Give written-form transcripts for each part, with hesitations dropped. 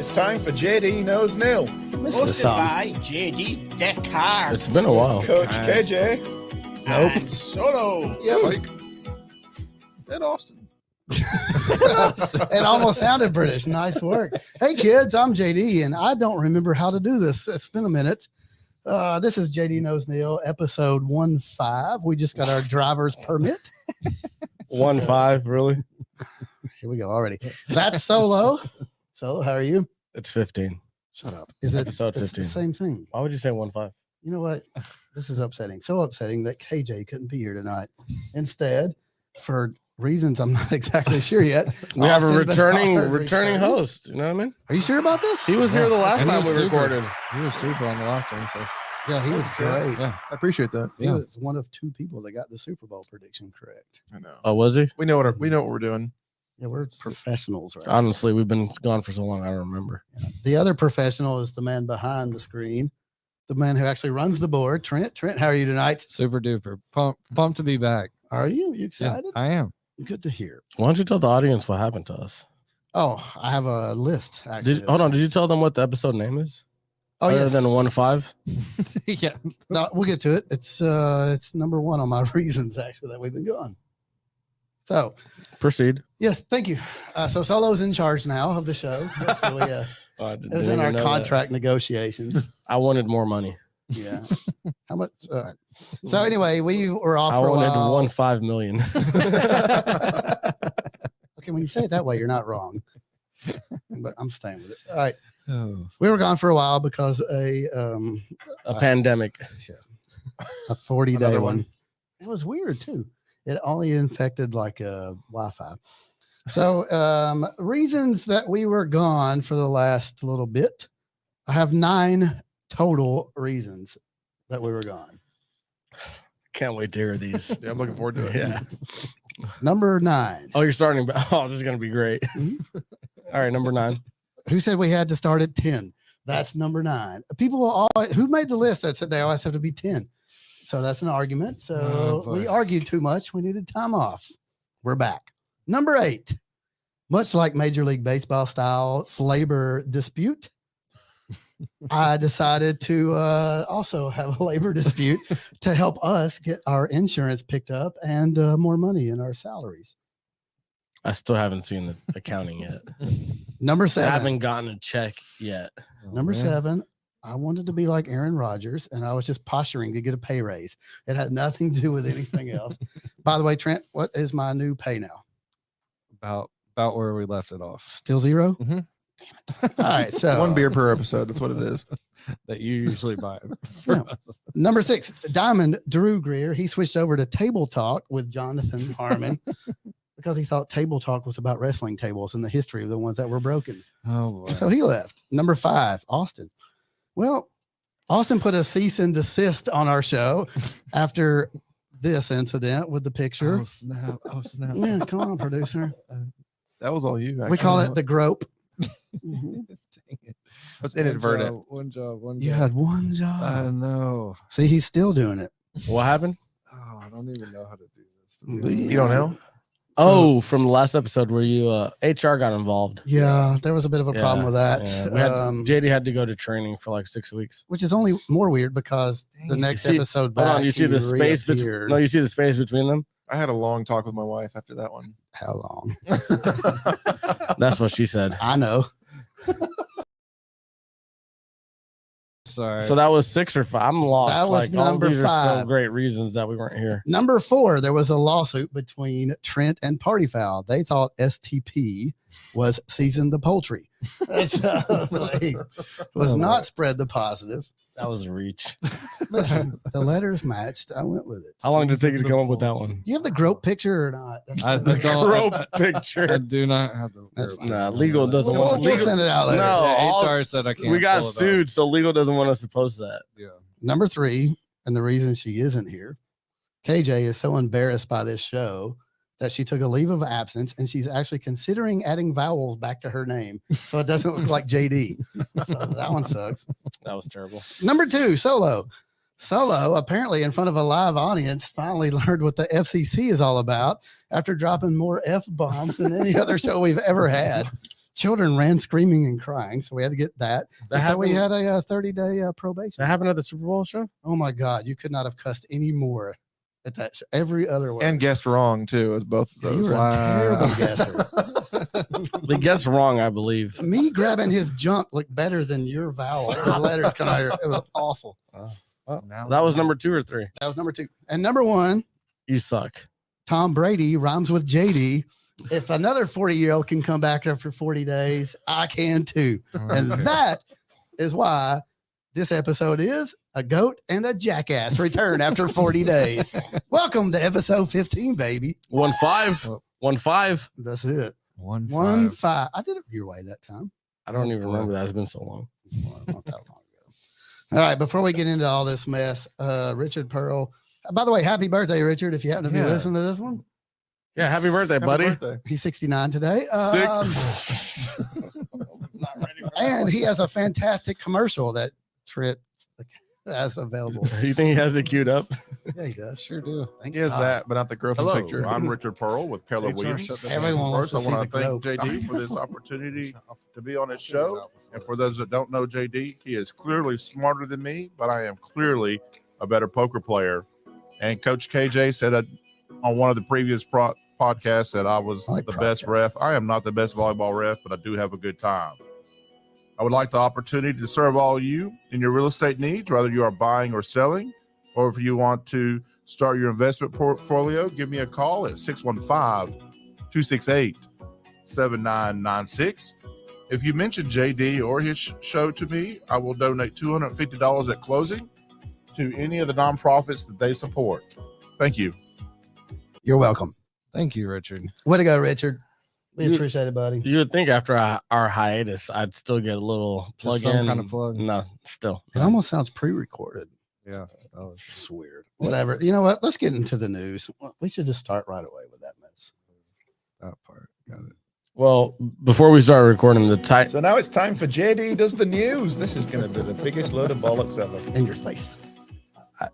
It's time for JD Knows NIL. Hosted by JD Descartes. It's been a while. Coach KJ. Nope. And Solo. Yep. And Austen. It almost sounded British. Nice work. Hey, kids, I'm JD, and I don't remember how to do this. It's been a minute. This is JD Knows NIL, episode 15. We just got our driver's permit. 15, really? Here we go already. That's Solo. Solo, how are you? It's 15. Shut up. Is it episode 15? It's the same thing. Why would you say 15? You know what? This is upsetting. So upsetting that KJ couldn't be here tonight. Instead, for reasons I'm not exactly sure yet, we have a Austin returning host. You know what I mean? Are you sure about this? He was here the last time we recorded. He was super on the last one, so Yeah, he was great. yeah. I appreciate that. He was one of two people that got the Super Bowl prediction correct. I know. Oh, was he? We know what we're doing. Yeah, we're professionals, right? Honestly, we've been gone for so long, I don't remember. The other professional is the man behind the screen, the man who actually runs the board. Trent, how are you tonight? Super duper pumped to be back. Are you Yeah, excited? I am. Good to hear. Why don't you tell the audience what happened to us? Oh, I have a list. Actually, Hold on. Did you tell them what the episode name is? Oh, Other yes. than 15? Yeah. No, we'll get to it. It's number one on my reasons actually that we've been gone. So Proceed. yes, thank you. So Solo's in charge now of the show. So we, it was in our contract negotiations. I wanted more money. Yeah. How much? All right. So anyway, we were off I for a wanted while. 15 million. Okay, when you say it that way, you're not wrong. But I'm staying with it. All right. Oh. We were gone for a while because a Pandemic. 40-day Another one. one. It was weird too. It only infected like Wi-Fi. So reasons that we were gone for the last little bit. I have 9 total reasons that we were gone. Can't wait to hear these. Yeah, I'm looking forward to it. Yeah. Number 9. Oh, you're starting. Oh, this is going to be great. All right. Number 9. Who said we had to start at 10? That's number 9. People will always, who made the list that said they always have to be 10? So that's an argument. So we argued too much. We needed time off. We're back. Number 8. Much like Major League Baseball style labor dispute, I decided to also have a labor dispute to help us get our insurance picked up and more money in our salaries. I still haven't seen the accounting yet. Number I 7. haven't gotten a check yet. Number 7. I wanted to be like Aaron Rodgers, and I was just posturing to get a pay raise. It had nothing to do with anything else. By the way, Trent, what is my new pay now? About where we left it off. Still 0? Mhm. Damn it. All right, so 1 beer per episode. That's what it is. That you usually buy for Yeah. us. Number 6, Diamond Drew Greer. He switched over to Table Talk with Jonathan Harmon because he thought Table Talk was about wrestling tables and the history of the ones that were broken. Oh boy. So he left. Number 5, Austin. Well, Austin put a cease and desist on our show after this incident with the picture. Oh snap. Oh snap. Yeah, come on, producer. That was all you. We Actually. call it the grope. Mhm. Dang it. It was inadvertent. One job. You had one job. I know. See, he's still doing it. What happened? Oh, I don't even know how to do this. to Mm, be honest. You don't know? Oh, from the last episode where you HR got involved. Yeah, there was a bit of a problem with that. Yeah. We had, JD had to go to training for like 6 weeks. Which is only more weird because the Dang. next You see- episode Hold back, on, you see he the space between? reappeared. No, you see the space between them. I had a long talk with my wife after that one. How long? That's what she said. I know. Sorry. So that was 6 or 5. I'm lost. That was like, all number these are so 5. great reasons that we weren't here. Number 4, there was a lawsuit between Trent and Party Foul. They thought STP was season the poultry. That's was not spread the positive. That was a reach. Listen, the letters matched. I went with it. How long did it take you to come up with that one? You have the grope picture or not? I The don't. grope I picture. do not have the. That's group. Nah, legal doesn't We'll, want we'll legal. send it out later. No. Yeah, all- HR said I can't. We got pull it up. sued, so legal doesn't want us to post that. Yeah. Number 3, and the reason she isn't here, KJ is so embarrassed by this show that she took a leave of absence and she's actually considering adding vowels back to her name so it doesn't look like JD. So that one sucks. That was terrible. Number 2, Solo. Solo, apparently in front of a live audience, finally learned what the FCC is all about after dropping more F-bombs than any other show we've ever had. children ran screaming and crying, so we had to get that. That So we happened, had a 30-day probation. that happened at the Super Bowl show. Oh my God, you could not have cussed any more at that show. Every other word. And guessed wrong too, as both of you those. were a terrible Wow. guesser. They guessed wrong, I believe. Me grabbing his junk looked better than your vowel. The letters coming out here. It was awful. Well, Now that was we- number 2 or 3. That was number 2. And number 1, You suck. Tom Brady rhymes with JD. If another 40-year-old can come back after 40 days, I can too. And Okay. that is why this episode is a goat and a jackass return after 40 days. Welcome to episode 15, baby. 1-5. Well- 1-5. That's it. 1-5. I did it your way that time. I don't even remember that. It's been so long. Well, not that long ago. All right, before we get into all this mess, Richard Pearl. By the way, happy birthday, Richard, if you happen to be Yeah. listening to this one. Yeah, happy birthday, Happy buddy. birthday. He's 69 today. Not ready for And he has a fantastic commercial that Trip has available. You think he has it queued up? Yeah, he does. Sure do. Thank He has God. that, but not the groping Hello, picture. I'm Richard Pearl with Keller HR Williams. shut that Everyone wants First, to I see want the to thank grope. JD for this opportunity to be on his show. And for those that don't know JD, he is clearly smarter than me, but I am clearly a better poker player. And Coach KJ said on one of the previous podcasts that I was I like the best podcasts. ref. I am not the best volleyball ref, but I do have a good time. I would like the opportunity to serve all you in your real estate needs, whether you are buying or selling, or if you want to start your investment portfolio, give me a call at 615-268-7996. If you mention JD or his show to me, I will donate $250 at closing to any of the nonprofits that they support. Thank you. You're welcome. Thank you, Richard. Way to go, Richard. We You- appreciate it, buddy. You would think after our hiatus, I'd still get a little plug Just some in. kind of plug. No, still. It almost sounds pre-recorded. Yeah, that was It's weird. Whatever. You know what? Let's get into the news. We should just start right away with that mess. that part. Got it. Well, before we start recording, the tight. So now it's time for JD Does the News. This is going to be the biggest load of bollocks ever. In your face.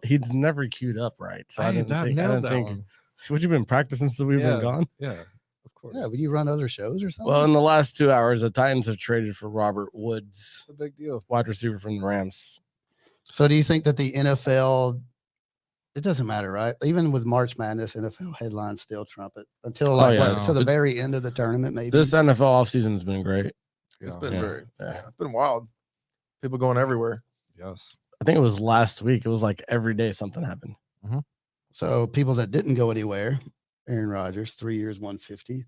He's never queued up right. So I didn't think. I nailed didn't that think. one. What you been practicing since we've Yeah. been gone? Yeah, of course. Yeah, would you run other shows or something? Well, in the last 2 hours, the Titans have traded for Robert Woods, It's a big deal. wide receiver from the Rams. So do you think that the NFL, it doesn't matter, right? Even with March Madness, NFL headlines still trump it until like yeah. what, to the very end of the tournament, maybe. This NFL offseason has been great. It's Yeah. been Yeah, very, yeah. yeah, it's been wild. People going everywhere. Yes. I think it was last week. It was like every day something happened. So people that didn't go anywhere, Aaron Rodgers, 3 years, 150.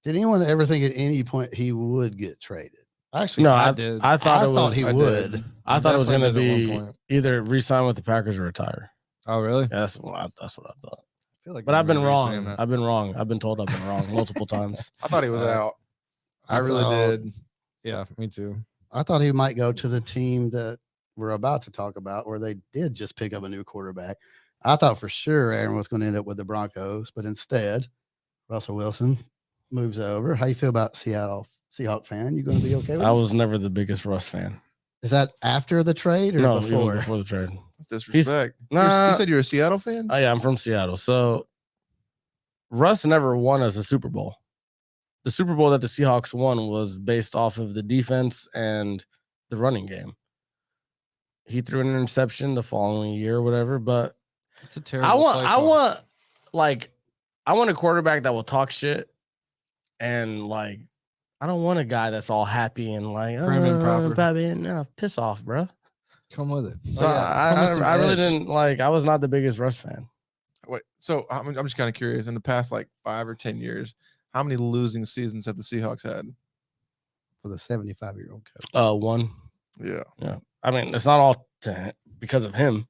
Did anyone ever think at any point he would get traded? Actually, No, I I did. I thought I it thought was. he I would. did. I thought it was going to Definitely did be at one point. either re-sign with the Packers or retire. Oh, really? Yeah, that's what I thought. I feel like But I I've been remember you saying wrong. that. I've been wrong. I've been told I've been wrong multiple times. I thought he was out. I really thought- did. Yeah, me too. I thought he might go to the team that we're about to talk about, where they did just pick up a new quarterback. I thought for sure Aaron was going to end up with the Broncos, but instead, Russell Wilson moves over. How you feel about Seattle Seahawk fan? You going to be okay with I it? was never the biggest Russ fan. Is that after the trade or No, even before? before the trade. That's disrespect. Nah. You said you're a Seattle fan? Oh yeah, I'm from Seattle. So Russ never won us a Super Bowl. The Super Bowl that the Seahawks won was based off of the defense and the running game. He threw an interception the following year or whatever, but It's a terrible. I play call. want a quarterback that will talk shit and like I don't want a guy that's all happy and like Prim and proper. Baby, no, piss off, bro. Come with it. So yeah, come with some I really edge. didn't like. I was not the biggest Russ fan. Wait, so I'm just kind of curious. In the past like 5 or 10 years, how many losing seasons have the Seahawks had? For the 75-year-old coach. One. Yeah. I mean, it's not all because of him.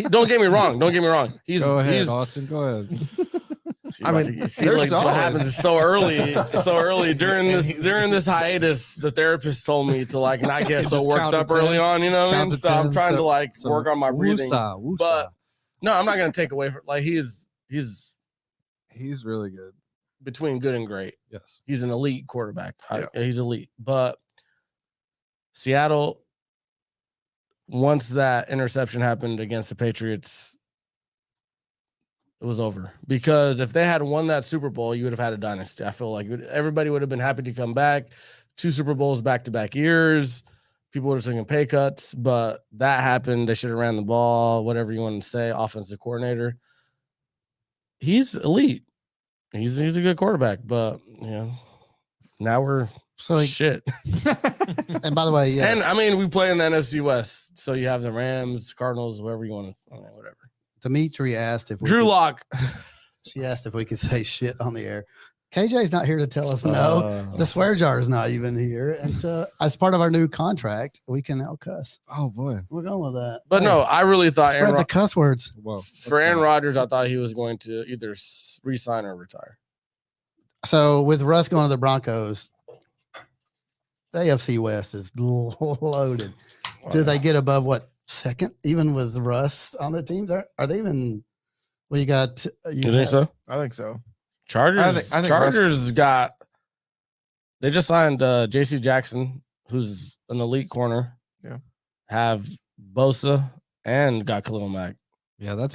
Don't get me wrong. Don't get me wrong. He's Go ahead, he's, Austin. Go ahead. I mean, see, they're like what solid. happens is so early during this hiatus. The therapist told me to like not get so Just worked count to up early 10. on. You know what I Count mean? to So I'm 10, trying to like some work on my breathing. woosah, woosah. But no, I'm not gonna take away from like he's He's really good. between good and great. Yes. He's an elite quarterback. Yeah. He's elite. But Seattle, once that interception happened against the Patriots, it was over. Because if they had won that Super Bowl, you would have had a dynasty. I feel like everybody would have been happy to come back. 2 Super Bowls back-to-back years. People were taking pay cuts, but that happened. They should have ran the ball, whatever you want to say, offensive coordinator. He's elite. He's a good quarterback, but now we're shit. And by the way, yes. And I mean, we play in the NFC West, so you have the Rams, Cardinals, whoever you want to, whatever. Dimitri asked if we Drew could, Lock. She asked if we could say shit on the air. KJ's not here to tell us no. The swear jar is not even here, and so as part of our new contract, we can now cuss. Oh boy, We're going with that. But no, I really thought spread the cuss words. Whoa. For Aaron Rodgers, I thought he was going to either re-sign or retire. So with Russ going to the Broncos, the AFC West is loaded. Do they get above what, second? Even with Russ on the team, are they even? Well, you got. You think so? I think so. Chargers. I think Chargers got. They just signed J.C. Jackson, who's an elite corner. Yeah. Have Bosa and got Khalil Mack. Yeah, that's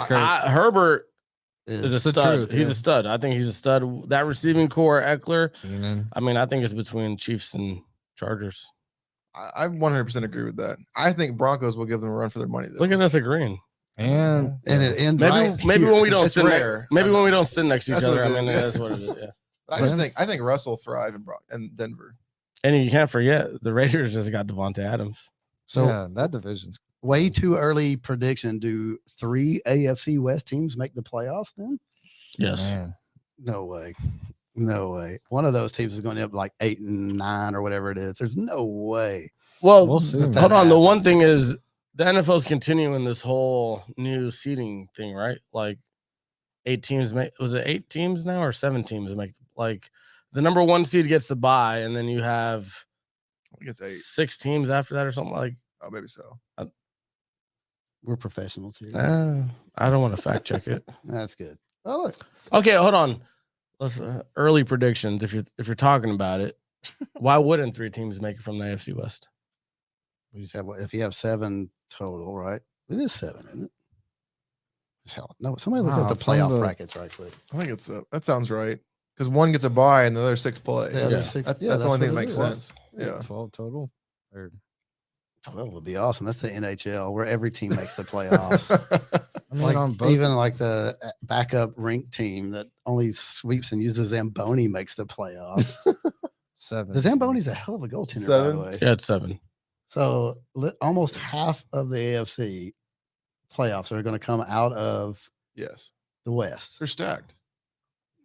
great. Herbert is a the stud. truth, He's yeah. a stud. I think he's a stud. That receiving core, Eckler. Keenan. I mean, I think it's between Chiefs and Chargers. I 100% agree with that. I think Broncos will give them a run for their money. Though. Look at us agreeing. And it ends Maybe when we don't It's sit rare. maybe when we don't sit next to each That's what other. it I mean, is. that's what it is. Yeah. But I think Russ will thrive in Denver. And you can't forget the Raiders just got Devontae Adams. So yeah, that division's way too early prediction. Do 3 AFC West teams make the playoffs then? Yes. man. No way. No way. One of those teams is going to end up like 8 and 9 or whatever it is. There's no way. Well, We'll see. hold on. The one thing is the NFL's continuing this whole new seeding thing, right? Like 8 teams was it 8 teams now or 7 teams make like the number 1 seed gets the bye, and then you have I think it's 8. 6 teams after that or something like. Oh, maybe so. We're professionals here. I don't want to fact check it. That's good. Oh, look. Okay, hold on. Let's early predictions. If you're talking about it, why wouldn't 3 teams make it from the AFC West? We just have, if you have 7 total, right? It is 7, isn't it? Hell, no, somebody look at the from playoff the- brackets right quick. I think it's that sounds right because 1 gets a bye and the other 6 play. Yeah, Yeah. there's 6. That's, Yeah, that's the only thing that what it makes is. sense. Yeah. 12 total. Or 12 would be awesome. That's the NHL where every team makes the playoffs. I mean, Like on both. even like the backup rink team that only sweeps and uses Zamboni makes the playoffs. 7. The Zamboni's a hell of a goaltender, by the 7? way. Yeah, it's 7. So almost half of the AFC playoffs are going to come out of Yes. the West. They're stacked.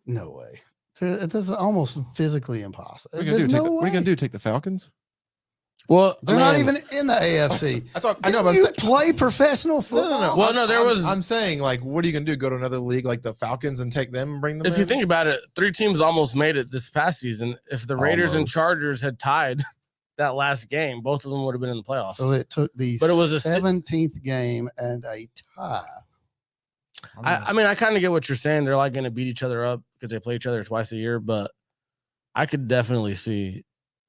No way. It's almost physically impossible. What are you gonna There's do? no What are you gonna way. do? Take the Falcons? Well, They're not even in the AFC. That's all. I Didn't know. But you I'm play professional no, football? no, no. Well, no, there was- I'm saying, like, what are you gonna do? Go to another league like the Falcons and take them and bring them? If you in? think about it, 3 teams almost made it this past season. If the Raiders and Almost. Chargers had tied that last game, both of them would have been in the playoffs. So it took the But it was a 17th game and a tie. I mean, I kind of get what you're saying. They're like going to beat each other up because they play each other twice a year, but I could definitely see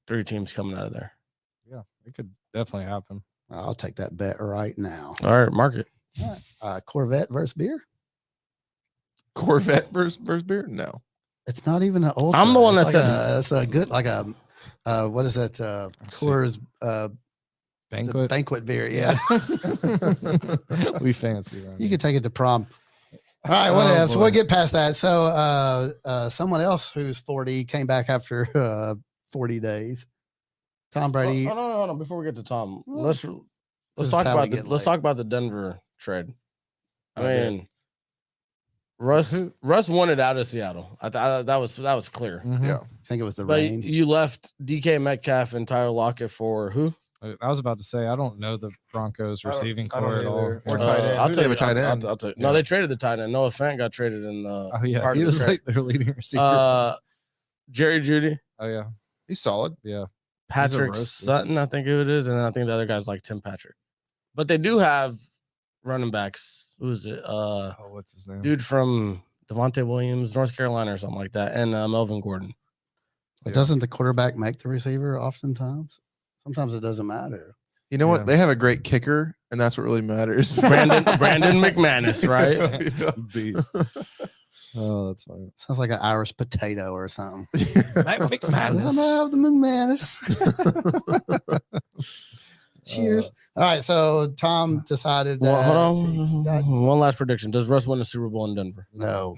3 teams coming out of there. Yeah, it could definitely happen. I'll take that bet right now. All right, mark it. Corvette versus beer. Corvette versus beer? No. It's not even an ultra. I'm the one It's that like said- it's a good like a what is that? Coors the Banquet. banquet beer. Yeah, We fancy. you can take it to prom. All right, what Oh, else? boy. We'll get past that. So someone else who's 40 came back after 40 days. Tom Brady. Hold on. Before we get to Tom, Well, let's this is talk how we about get let's late. talk about the Denver trade. I Okay. mean, Russ wanted out of Seattle. That was clear. Mhm. Yeah. I think it was the But rain. you left DK Metcalf and Tyler Lockett for who? I was about to say I don't know the Broncos receiving I don't core at all. either. Or Yeah. tight end. I'll Who tell do you they have a tight end? I'll tell you. No, Yeah. they traded the tight end. Noah Fant got traded in. Oh yeah, part he of the was trade. like their leading receiver. Jerry Judy, Oh yeah, He's solid. yeah. Patrick roaster. Sutton, I think it is, and then I think the other guy's like Tim Patrick. But they do have running backs. Who is it? Oh, what's his name? Dude from Devontae Williams, North Carolina, or something like that, and Melvin Gordon. But doesn't the quarterback make the receiver oftentimes? Sometimes it doesn't matter. You know Yeah. what? They have a great kicker, and that's what really matters. Brandon McManus, right? Yeah. Beast. Oh, that's funny. Sounds like an Irish potato or something. Mix Madness. The madness. Cheers. All right, so Tom decided that. Well, hold on. One last prediction. Does Russ win the Super Bowl in Denver? No.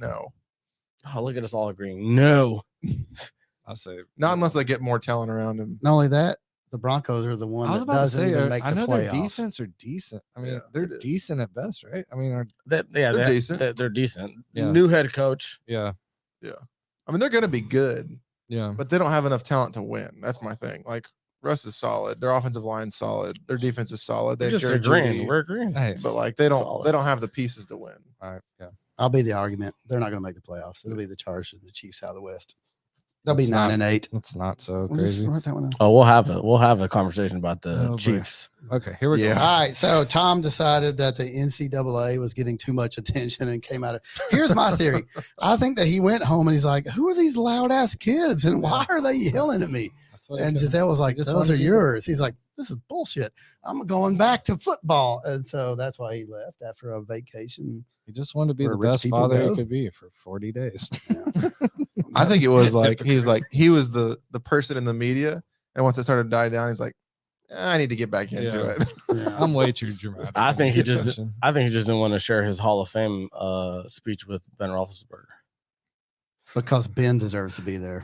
Oh, look at us all agreeing. No. I'll say Not unless they get more talent around him. Not only that, the Broncos are the one I was that about to doesn't say, even make I the know playoffs. their defense are decent. I mean, Yeah, they're it is. decent at best, right? I mean, They're decent. They're decent. Yeah. New head coach. yeah, I mean, they're going to be good, yeah. but they don't have enough talent to win. That's my thing. Like, Russ is solid. Their offensive line's solid. Their defense is solid. They We're have just Jerry agreeing. Jeudy, We're agreeing. Hey, but like they don't Solid. have the pieces to win. all right, yeah. I'll be the argument. They're not going to make the playoffs. It'll be the Chargers and the Chiefs out of the West. They'll be It's 9-8. That's not so We'll just crazy. write that one out. Oh, we'll have a conversation about the Oh, boy. Chiefs. Okay, here we Yeah. go. All right, so Tom decided that the NCAA was getting too much attention and came out of. Here's my theory. I think that he went home and he's like, "Who are these loud ass kids and why are they yelling at me?" That's what it And could- Giselle was like, just "Those wanted are to- yours." He's like, "This is bullshit. I'm going back to football," and so that's why he left after a vacation. He just wanted to be Where the rich best people father go. he could be for 40 days. I think it was like he was the person in the media, and once it started to die down, he's like, I need to get back into Yeah. it. Yeah. I'm way too dramatic. I think he Pay just attention. didn't want to share his Hall of Fame speech with Ben Roethlisberger Because Ben deserves to be there.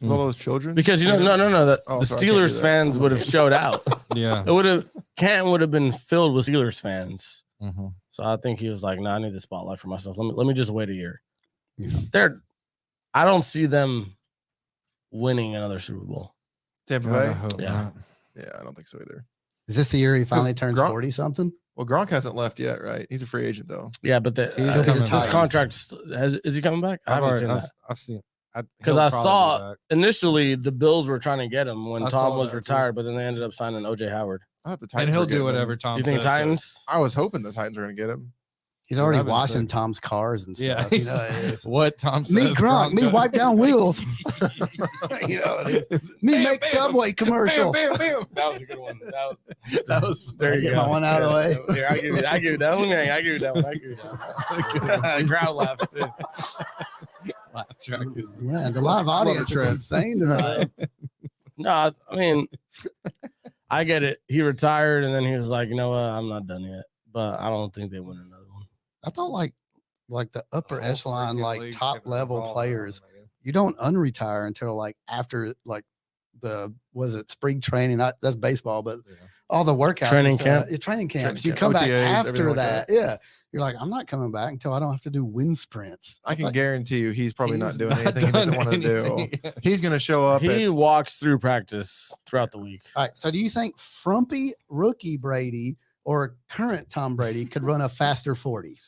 With all those children. because no. The Oh, sorry, I can't do Steelers that. fans would have showed out. Yeah. Canton would have been filled with Steelers fans. Mhm. So I think he was like, "No, I need the spotlight for myself. Let me just wait a year." Yeah. I don't see them winning another Super Bowl. Tampa God, I Bay. hope Yeah. not. Yeah, I don't think so either. Is this the year he finally turns Gronk- 40 something? Well, Gronk hasn't left yet, right? He's a free agent though. Yeah, but He's his coming contract is he coming back? I haven't seen that. I've seen Because he'll I probably saw be back. initially the Bills were trying to get him when I Tom saw was that, too. retired, but then they ended up signing OJ Howard. I thought the and Titans he'll were getting do him. whatever Tom You think says, so- Titans? I was hoping the Titans were going to get him. He's already I've been washing sick. Tom's cars and Yeah, stuff. You he's- know, it is. What Tom says. Me Gronk, me does. wipe down wheels. You know, it is. Me Bam, make bam, Subway commercial. Bam, bam, bam. That was a good one. That was I get my one out of the way. Here, I give you that one. I give you that one. Crowd laughs. Too. Laugh track is- Man, the live audience is Trent. insane tonight. No, I mean, I get it. He retired, and then he was like, "You know what? I'm not done yet." But I don't think they win another one. I thought like the upper The whole echelon, freaking like league's top gonna level revolve players, around him. you don't unretire until like after like spring training? That's baseball, but Yeah. all the workouts, Training and camp. stuff, training camps. Training You come camp, back OTAs, after everything like that. Yeah, you're like, I'm not coming back until I don't have to do wind sprints. I can thought- guarantee you he's probably not He's doing anything he doesn't done want to do. anything. He's going to show up He at walks through practice throughout the week. All right. So do you think frumpy rookie Brady or current Tom Brady could run a faster 40?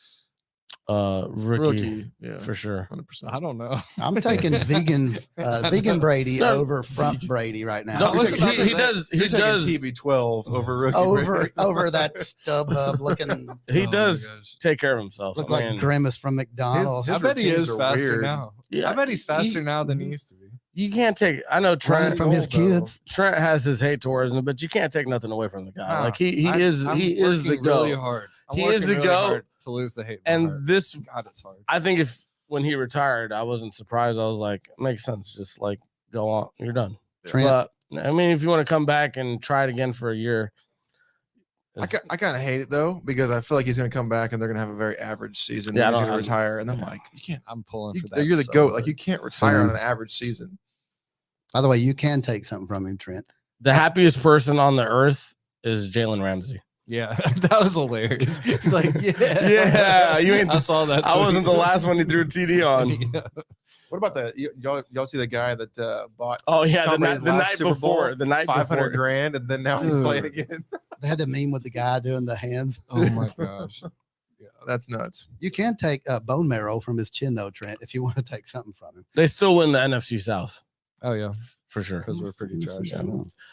Rookie, Yeah, for sure. 100%. I don't know. I'm taking vegan Brady over frump Brady right now. No, was about to he say, does. He You're taking does. TB12 over rookie. over that StubHub looking He Oh my does gosh. take care of himself. look I like mean, Grimace from McDonald's. His I bet he routines is are faster weird. now. yeah, I bet he's faster now than he used to be. You can't take. I know running Trent from his old, though. kids. Trent has his hate towards him, but you can't take nothing away from the guy. Nah, Like he I'm is the working goat. really hard. I'm He is working the really goat. hard to lose the hate. in my And heart. this, God, it's hard. I think, if when he retired, I wasn't surprised. I was like, makes sense. Just like go on, you're done. Trent, But I mean, if you want to come back and try it again for a year, I kind of hate it though because I feel like he's going to come back and they're going to have a very average season. Yeah, and he's I going to don't- retire, and then like you can't. I'm pulling for that. You're the so goat. hard. Like you can't retire on Same. an average season. by the way, you can take something from him, Trent. the happiest person on the earth is Jalen Ramsey. Yeah, that was hilarious. It's like, yeah, Yeah, you ain't I saw that. I wasn't the tweet. last one he threw a TD on. Yeah. What about the y'all see the guy that bought Oh yeah, Tom Brady's the last night Super Bowl, before, the night 500 before. grand, and then now he's Dude. playing again? They had the meme with the guy doing the hands. Oh my gosh. That's nuts. You can take bone marrow from his chin, though, Trent, if you want to take something from him. They still win the NFC South Oh yeah, for sure. because we're pretty trash. Yeah.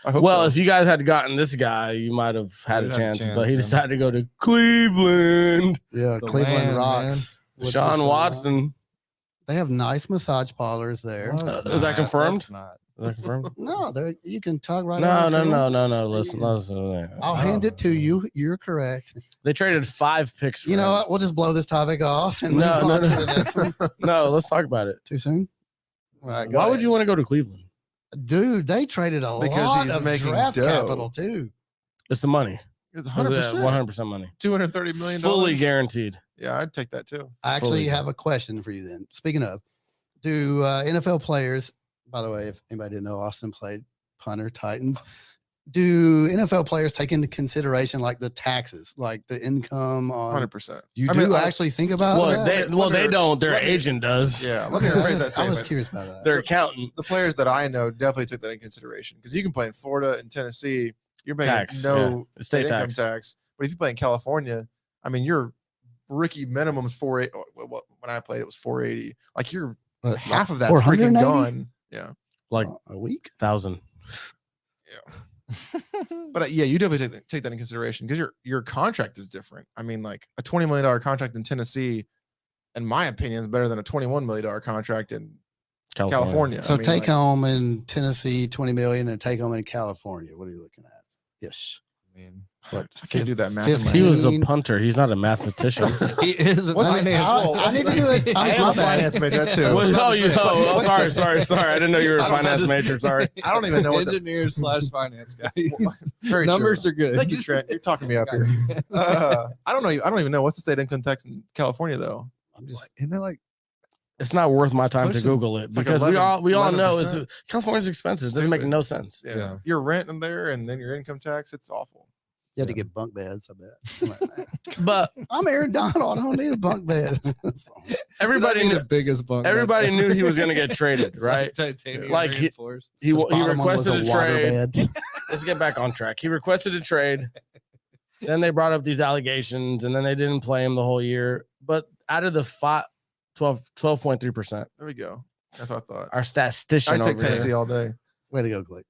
I hope Well, so. if you guys had gotten this guy, you might have had a We'd have a chance, chance, but he yeah. decided to go to Cleveland. Yeah, The Cleveland land, rocks. with Sean Deshaun. Watson. They have nice massage parlors there. No, it's Is that not. confirmed? That's not. that confirmed? No, you can talk right. No, over no, to no, him. no, no. Listen. I'll hand it to you. You're correct. They traded 5 picks. For You know him. what? We'll just blow this topic off and No, move no, on to no. the next one. No, let's talk about it. Too soon? All right, go Why would ahead. you want to go to Cleveland? Dude, they traded a Because lot he's of making draft dough. capital too. It's the money. It's 100%. 100%. 100% money. $230 million. Fully guaranteed. Yeah, I'd take that too. I Fully. actually have a question for you then. Speaking of, do NFL players, by the way, if anybody didn't know, Austin played punter, Titans. Do NFL players take into consideration like the taxes, like the income on 100%. You I do mean, actually think about Well, that? they don't. Their let me- agent does. Yeah, let me Okay, rephrase that I was statement. curious about that. Their accountant. The players that I know definitely took that in consideration because you can play in Florida and Tennessee. You're paying Tax. no State state income tax. tax. But if you play in California, I mean, your rookie minimum is 480. When I played, it was 480. Like you're What, half like of that's freaking 480? gone. Yeah, Like a week? 1,000. but yeah, you definitely take that in consideration because your contract is different. I mean, like a $20 million contract in Tennessee, in my opinion, is better than a $21 million contract in California. So I mean, take like, home in Tennessee 20 million and take home in California. What are you looking at? Yes. I mean, What? I can't do that math in my He was a 15? punter. He's not a mathematician. he is a What's the- finance. I need to do it. I I'm am my a bad. finance major that too. Sorry. I didn't know you were a I don't- finance major. Sorry. I don't even know what the engineer / finance guy. very Numbers true. are good. Thank you, Trent. You're talking me up here. I don't know. I don't even know what's the state income tax in California though. I'm just Isn't it like It's not worth my time to pushing- Google it like because we all 11%. know it's California's expensive. It doesn't make Stupid. no sense. Yeah. Yeah. Your rent in there and then your income tax. It's awful. you had to get bunk beds. I bet. But I'm Aaron Donald. I don't need a bunk bed. everybody the knew biggest bunk? everybody knew he was going to get traded, It's like right? titanium Like he- reinforced. He The bottom one was requested a water trade. bed. Let's get back on track. He requested a trade. Then they brought up these allegations, and then they didn't play him the whole year. But out of the 12.3%, There we go. That's what I thought. our statistician I take over Tennessee here. all day. Way to go, Clay.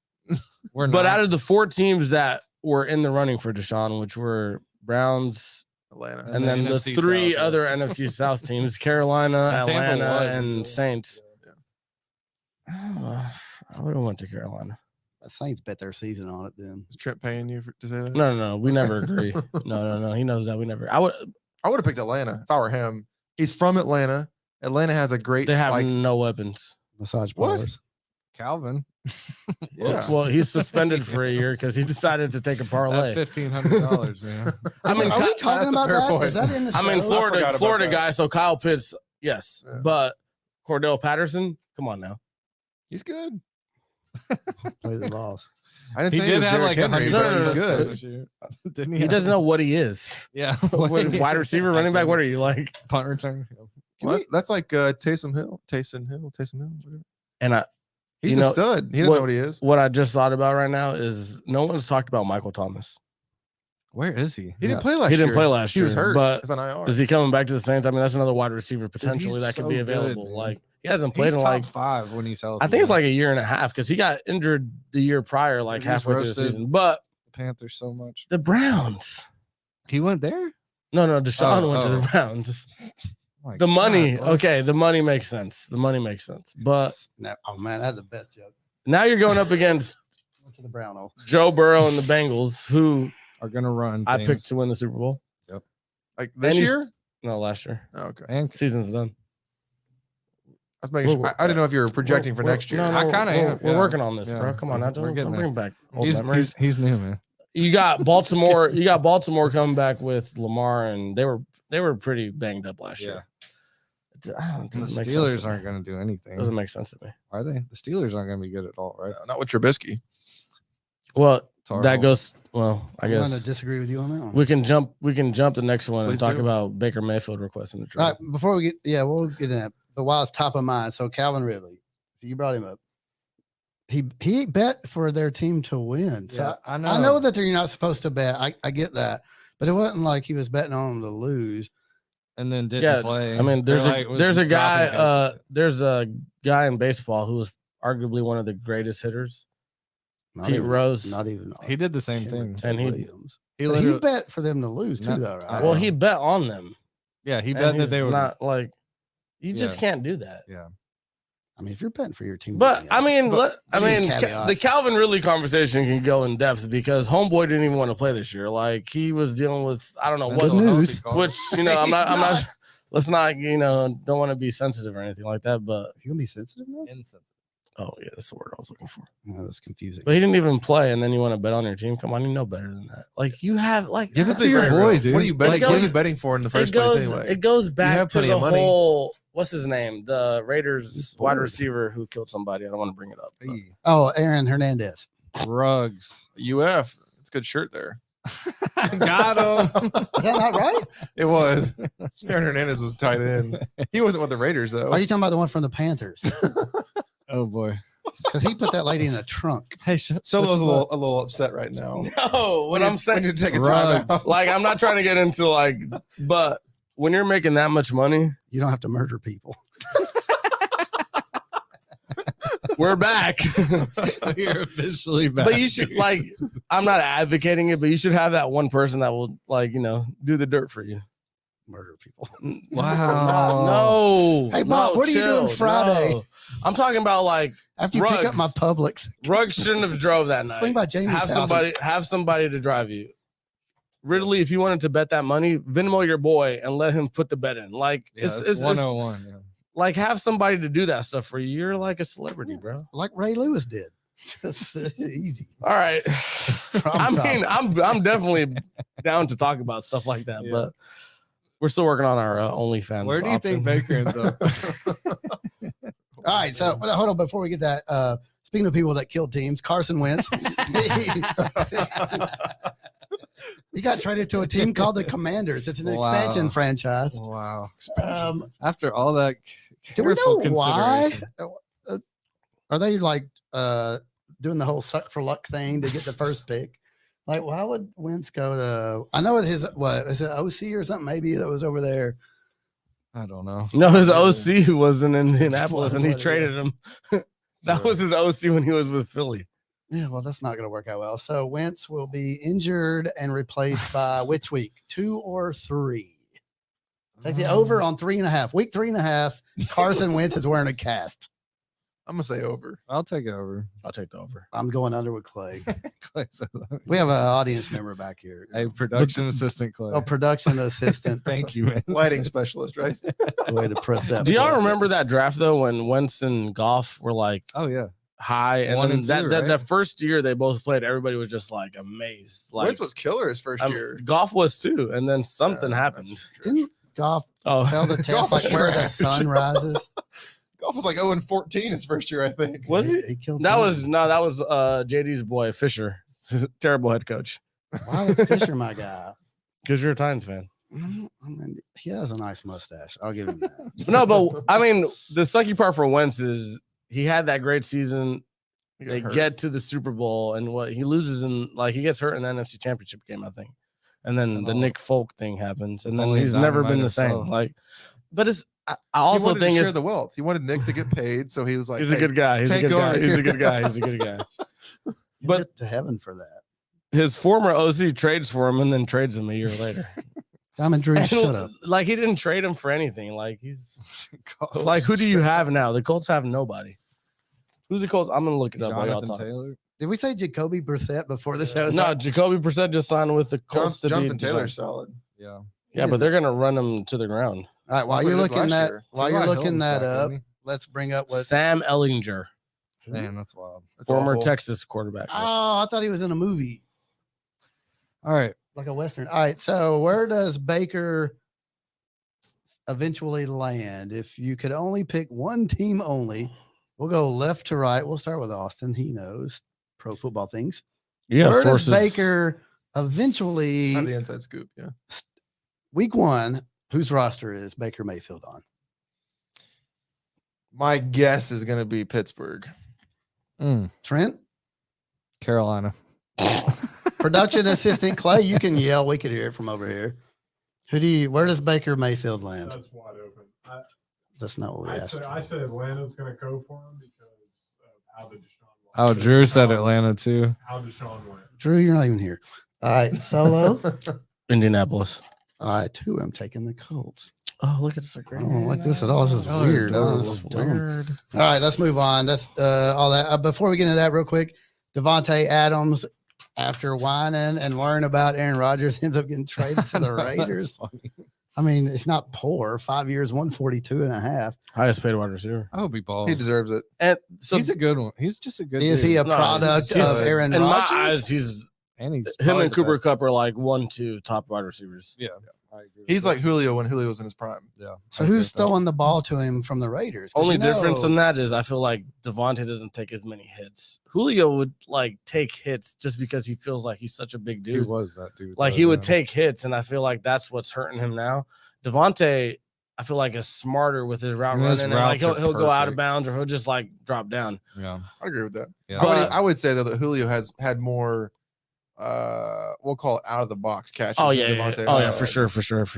We're But not. out of the 4 teams that were in the running for Deshaun, which were Browns, Atlanta. and the then the NFC 3 South, other NFC South teams, Carolina, And Tampa Atlanta, was and until- Saints. I would have went to Carolina. The Saints bet their season on it then. Is Trent paying you to say that? No. We never agree. No. He knows that. We never. I would. I would have picked Atlanta if I were him. He's from Atlanta. Atlanta has a great They have like no weapons. Massage What? parlors. Calvin. yeah. Well, he's suspended for a year because he decided to take a parlay. That $1,500, man. I mean, are we Ky- talking that's a about fair that? point. Is that in the show? I mean, forgot about Florida that. guy. So Kyle Pitts, yes, Yeah. but Cordell Patterson, come on now. He's good. Play the balls. I didn't He say did he was have Derrick like Henry, 100 but No, he's good. this year. Didn't he? He doesn't know what he is. Yeah. What, wide receiver, running back. What are you like? Punt return. What? That's like Taysom Hill. Whatever. And He's You a know, stud. He doesn't know what he is. what I just thought about right now is no one's talked about Michael Thomas. Where is he? He didn't Yeah. play last year. He didn't play last He was year, hurt. but He's on IR. Is he coming back to the Saints? I mean, that's another wide receiver potentially he's that could so be good, available. man. Like he hasn't played He's in top like 5 when he's healthy. I think it's man. like a year and a half because he got injured the year prior, like Dude, he's halfway through the roasted. season. But the Panthers so much. the Browns, He went there. no, Deshaun Oh, went to the oh. Browns. My The money, God, what? okay, the money makes sense. The money makes sense. But Oh man, that's the best joke. now you're going up against Went to the brown hole. Joe Burrow and the Bengals, who Are gonna run. I things. picked to win the Super Bowl. Like this And he's- year? No, last year. Oh, okay. And Season's done. I was making sure. I didn't know if you were projecting for next year. No, I kinda we're- am, We're yeah. working on this, Yeah. bro. Come on, now We're don't getting bring back old he's, memories. he's new, man. You got Baltimore. You got Baltimore coming back with Lamar, and they were pretty banged up last year. It The doesn't make sense Steelers to me. aren't going to do anything. Doesn't make sense to me. Are they? The Steelers aren't going to be good at all, right? Not with Trubisky. Well, It's our that fault. goes. Well, I I'm going to guess disagree with you on that one. we can jump. We can jump the next one and Please talk do. about Baker Mayfield requesting the trade. All right, before we get, we'll get in that. But while it's top of mind, so Calvin Ridley, you brought him up. He bet for their team to win. So Yeah, I know. I know that you're not supposed to bet. I get that, but it wasn't like he was betting on them to lose. And then didn't Yeah, play. I mean, there's Or, a like, was there's a dropping guy. catches. There's a guy in baseball who was arguably one of the greatest hitters. Not Pete even, Rose. Not even. He did the same him thing. Ted And he- Williams. He But he literally, bet for them to lose too, No, though, right? Well, he bet on them. yeah, he and bet that he's they would not like. You just Yeah. can't do that. Yeah. I mean, if you're betting for your team, But yeah. I mean, caveat. the Calvin Ridley conversation can go in depth because Homeboy didn't even want to play this year. Like he was dealing with I don't know Mental what Good news. health, which I'm not. Let's not don't want to be sensitive or anything like that. But You're gonna be sensitive now? Insensitive. oh yeah, that's the word I was looking for. No, that's confusing. But he didn't even play, and then you want to bet on your team? Come on, you know better than that. Like you have like Give it Let's to be your very boy, real. dude. What are you betting? Like, What are you betting for in the first place anyway? It goes have back to plenty the of money. whole what's his name? The Raiders He's wide bored. receiver who killed somebody. I don't want to bring it up. but- Oh, Aaron Hernandez. Rugs. UF. It's a good shirt there. Got him. Is that not right? It was. Aaron Hernandez was tight end. He wasn't with the Raiders though. Are you talking about the one from the Panthers? Oh boy. Because he put that lady in a trunk. Hey, shut. Solo's a little upset right now. No, what I'm We saying, need to take a time out. Rugs. like I'm not trying to get into like, but when you're making that much money, You don't have to murder people. we're back. You're officially back. But you should like, I'm not advocating it, but you should have that one person that will like, do the dirt for you. Murder people. Wow. No. Hey, Bob, no, what are you doing chill, Friday? no. I'm talking about like After you pick up my Rugs. Publix, Ruggs shouldn't have drove that night. swing by Jamie's have house. somebody to drive you. Ridley, if you wanted to bet that money, Venmo your boy and let him put the bet in. Like Yeah, it's 101. Yeah. like have somebody to do that stuff for you. You're like a celebrity, bro. Like Ray Lewis did. It's easy. All right. I Problem mean, I'm definitely down to talk about stuff like that, Yeah. but we're still working on our OnlyFans. Where do you think option. Baker ends up? All right, so hold on before we get that. Speaking of people that killed teams, Carson Wentz. He got traded to a team called the Commanders. It's an expansion Wow. franchise. Wow. After all that, do we know careful why? consideration. Are they like doing the whole suck for luck thing to get the first pick? Like, why would Wentz go to? I know it's his what is it OC or something? Maybe that was over there. I don't know. No, his OC was in Indianapolis and he What, yeah. traded him. That was his OC when he was with Philly. Yeah, well, that's not going to work out well. So Wentz will be injured and replaced by which week? 2 or 3? Take the over on 3.5. Week 3.5. Carson Wentz is wearing a cast. I'm gonna say over. I'll take it over. I'll take the over. I'm going under with Clay. Clay said that. We have an audience member back here. Hey, production assistant Clay. A production assistant. Thank you, man. Lighting specialist, right? The way to press that. Do y'all button. remember that draft though when Wentz and Goff were like Oh yeah. high and One then and that, two, that right? that first year they both played, everybody was just like amazed. Like Wentz was killer his first year. Goff was too, and then something Yeah, happened. that's true. Didn't Goff Oh, fail the test Goff like was where the trash. sun rises? Golf was like 0-14 his first year, I think. was he? He killed That was somebody. no, that was JD's boy Fisher, terrible head coach. Why is Fisher my guy? Because you're a Titans fan. I mean, he has a nice mustache. I'll give him that. No, but I mean the sucky part for Wentz is he had that great season. He got They hurt. get to the Super Bowl and what he loses in like he gets hurt in the NFC Championship game, I think. And then the Oh. Nick Folk thing happens, and then Only he's never been Dynamite the same. himself. Like, but it's I He also wanted think to share it's the wealth. He wanted Nick to get paid, so he was like, he's a "Hey, good guy. He's a take good guy. over He's a here." good guy. He's a good guy. You But- get to heaven for that. His former OC trades for him and then trades him a year later. Diamond Drew, And, shut up. Like he didn't trade him for anything. Like he's like, who do you have now? The Colts have nobody. Who's the Colts? I'm gonna look it up. while y'all Jonathan talk. Taylor. Did we say Jacoby Brissett before the show? No, started? Jacoby Brissett just signed with the Colts. to be Jonathan design- Taylor's solid. Yeah. Yeah, but they're gonna run him to the ground. All right, while That's you're what he did looking last that year. while T.Y. you're looking Hilton's that back, up, isn't let's bring up what. Sam Ellinger, he? Man, that's wild. That's former awful. Texas quarterback. Oh, I thought he was in a movie, All right. like a western. All right, so where does Baker eventually land? If you could only pick one team only, we'll go left to right. We'll start with Austin. He knows pro football things. Yeah, where sources. does Baker eventually Not the inside scoop. Yeah. week 1? Whose roster is Baker Mayfield on? My guess is going to be Pittsburgh. Trent, Carolina. production assistant Clay. You can yell. We could hear it from over here. Where does Baker Mayfield land? That's wide open. That's not what we asked. I said Atlanta's going to go for him because of how the Deshaun. Oh, Drew said Atlanta too. How Deshaun went. Drew, you're not even here. All right, Solo. Indianapolis. All right, 2. I'm taking the Colts. Oh, look at this. I don't like this at all. This is Oh, weird. adorable. Oh, this is dumb. All right, let's move on. That's all that. Before we get into that, real quick, Devontae Adams, after whining and learning about Aaron Rodgers, ends up getting traded to the Raiders. I mean, it's not poor. 5 years, 142.5. Highest paid wide receiver. I hope he balls. He deserves it. And so He's a good one. He's just a good. Is he a No, product he's- of Aaron in my Rodgers? eyes, he's And he's him probably and the Cooper best. Cup are like 1-2 top wide receivers. Yeah, I agree. with He's that. like Julio when Julio was in his prime. Yeah. So I who's think so. throwing the ball to him from the Raiders? 'Cause Only you know- difference in that is I feel like Devontae doesn't take as many hits. Julio would like take hits just because he feels like he's such a big He dude. was that dude. Like though, he would yeah. take hits, and I feel like that's what's hurting him now. Devontae, I feel like is smarter with his route And his running, and like routes he'll are go out of perfect. bounds or he'll just like drop down. Yeah. I agree with that. Yeah. But- I would say though that Julio has had more, we'll call it out of the box catches. Oh than yeah, yeah, Devontae oh yeah, had. for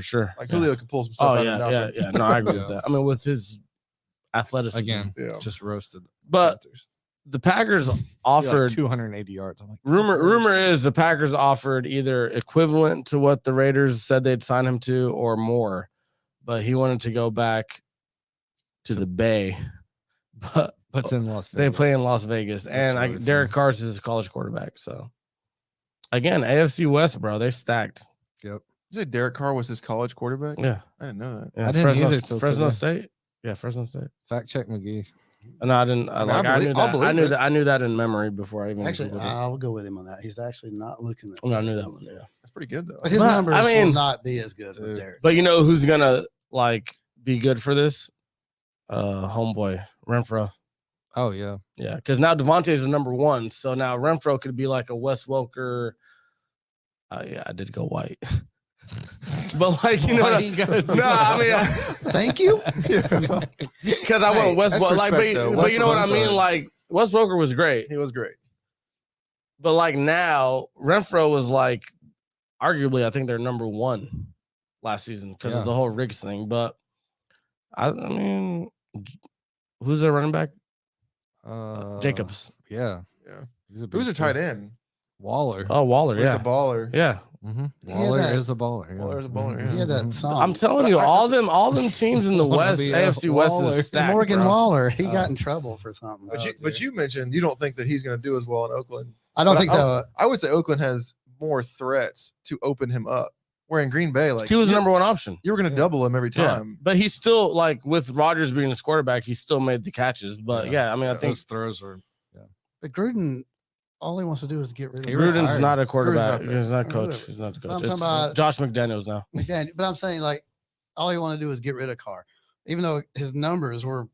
sure. Like Yeah. Julio could pull some stuff Oh out yeah, of yeah, nothing. yeah. No, I agree Yeah. with that. I mean, with his athleticism Again, Yeah. just roasted. But Panthers. the Packers He had, like, offered 280 yards. I'm like, rumor is the Packers offered either equivalent to what the Raiders said they'd sign him to or more, but he wanted to go back to the Bay. But but it's in Las they Vegas. play in Las Vegas, and really Derek funny. Carr's his college quarterback. So again, AFC West, bro, they stacked. Yep. You say Derek Carr was his college quarterback? Yeah, I didn't know that. yeah. I didn't Fresno, either till Fresno today. State. Yeah, Fresno State. Fact check McGee. No, I didn't. I Like, I believe- knew I'll that. I believe knew it. that. I knew that in memory before I even. Actually, Googled it. I'll go with him on that. He's actually not looking at. No, I knew that one. Yeah. That's pretty good though. But his But, numbers I will mean- not be as good with Dude. Derek. But you know who's gonna like be good for this? Homeboy Renfro. Oh yeah. Yeah, because now Devontae is the number one, so now Renfro could be like a Wes Welker. Yeah, I did go white, but like you know, Why what you gotta do no, I mean, Thank you. because I Hey, went Wes, that's Wel- like, respect, though. but Wes you know what I was mean? good. Like Wes Welker was great, He was great. but like now Renfro was like arguably, I think they're number one last season because Yeah. of the whole Riggs thing. But I mean, who's their running back? Jacobs. Yeah. Yeah. He's a Who's a beast, tight too. end? Waller. Oh, Waller. Who's Yeah, the baller? yeah. Mm-hmm. He had Waller that- is a baller. Yeah. Waller's a baller, Mhm. yeah. He had that Mhm. song. I'm telling But you, I all them teams in the Wanna West, be a AFC West Waller. is stacked. Morgan bro. Waller, he Oh. got in trouble for something. But you mentioned you don't think that he's going to do as well in Oakland. I don't but think so. I would say Oakland has more threats to open him up. Where in Green Bay, like He was the you, number one option. you were going to Yeah. double him every Yeah, time. but he's still like with Rodgers being his quarterback, he still made the catches. But yeah, I mean, I think those throws were. But Gruden, all he wants to do is get rid of He him. Gruden's retired. not a quarterback. Gruden's not He's not there. coach. He's not the But I'm coach. talking It's about- Josh McDaniels now. McDaniel. But I'm saying, like, all he want to do is get rid of Carr, even though his numbers were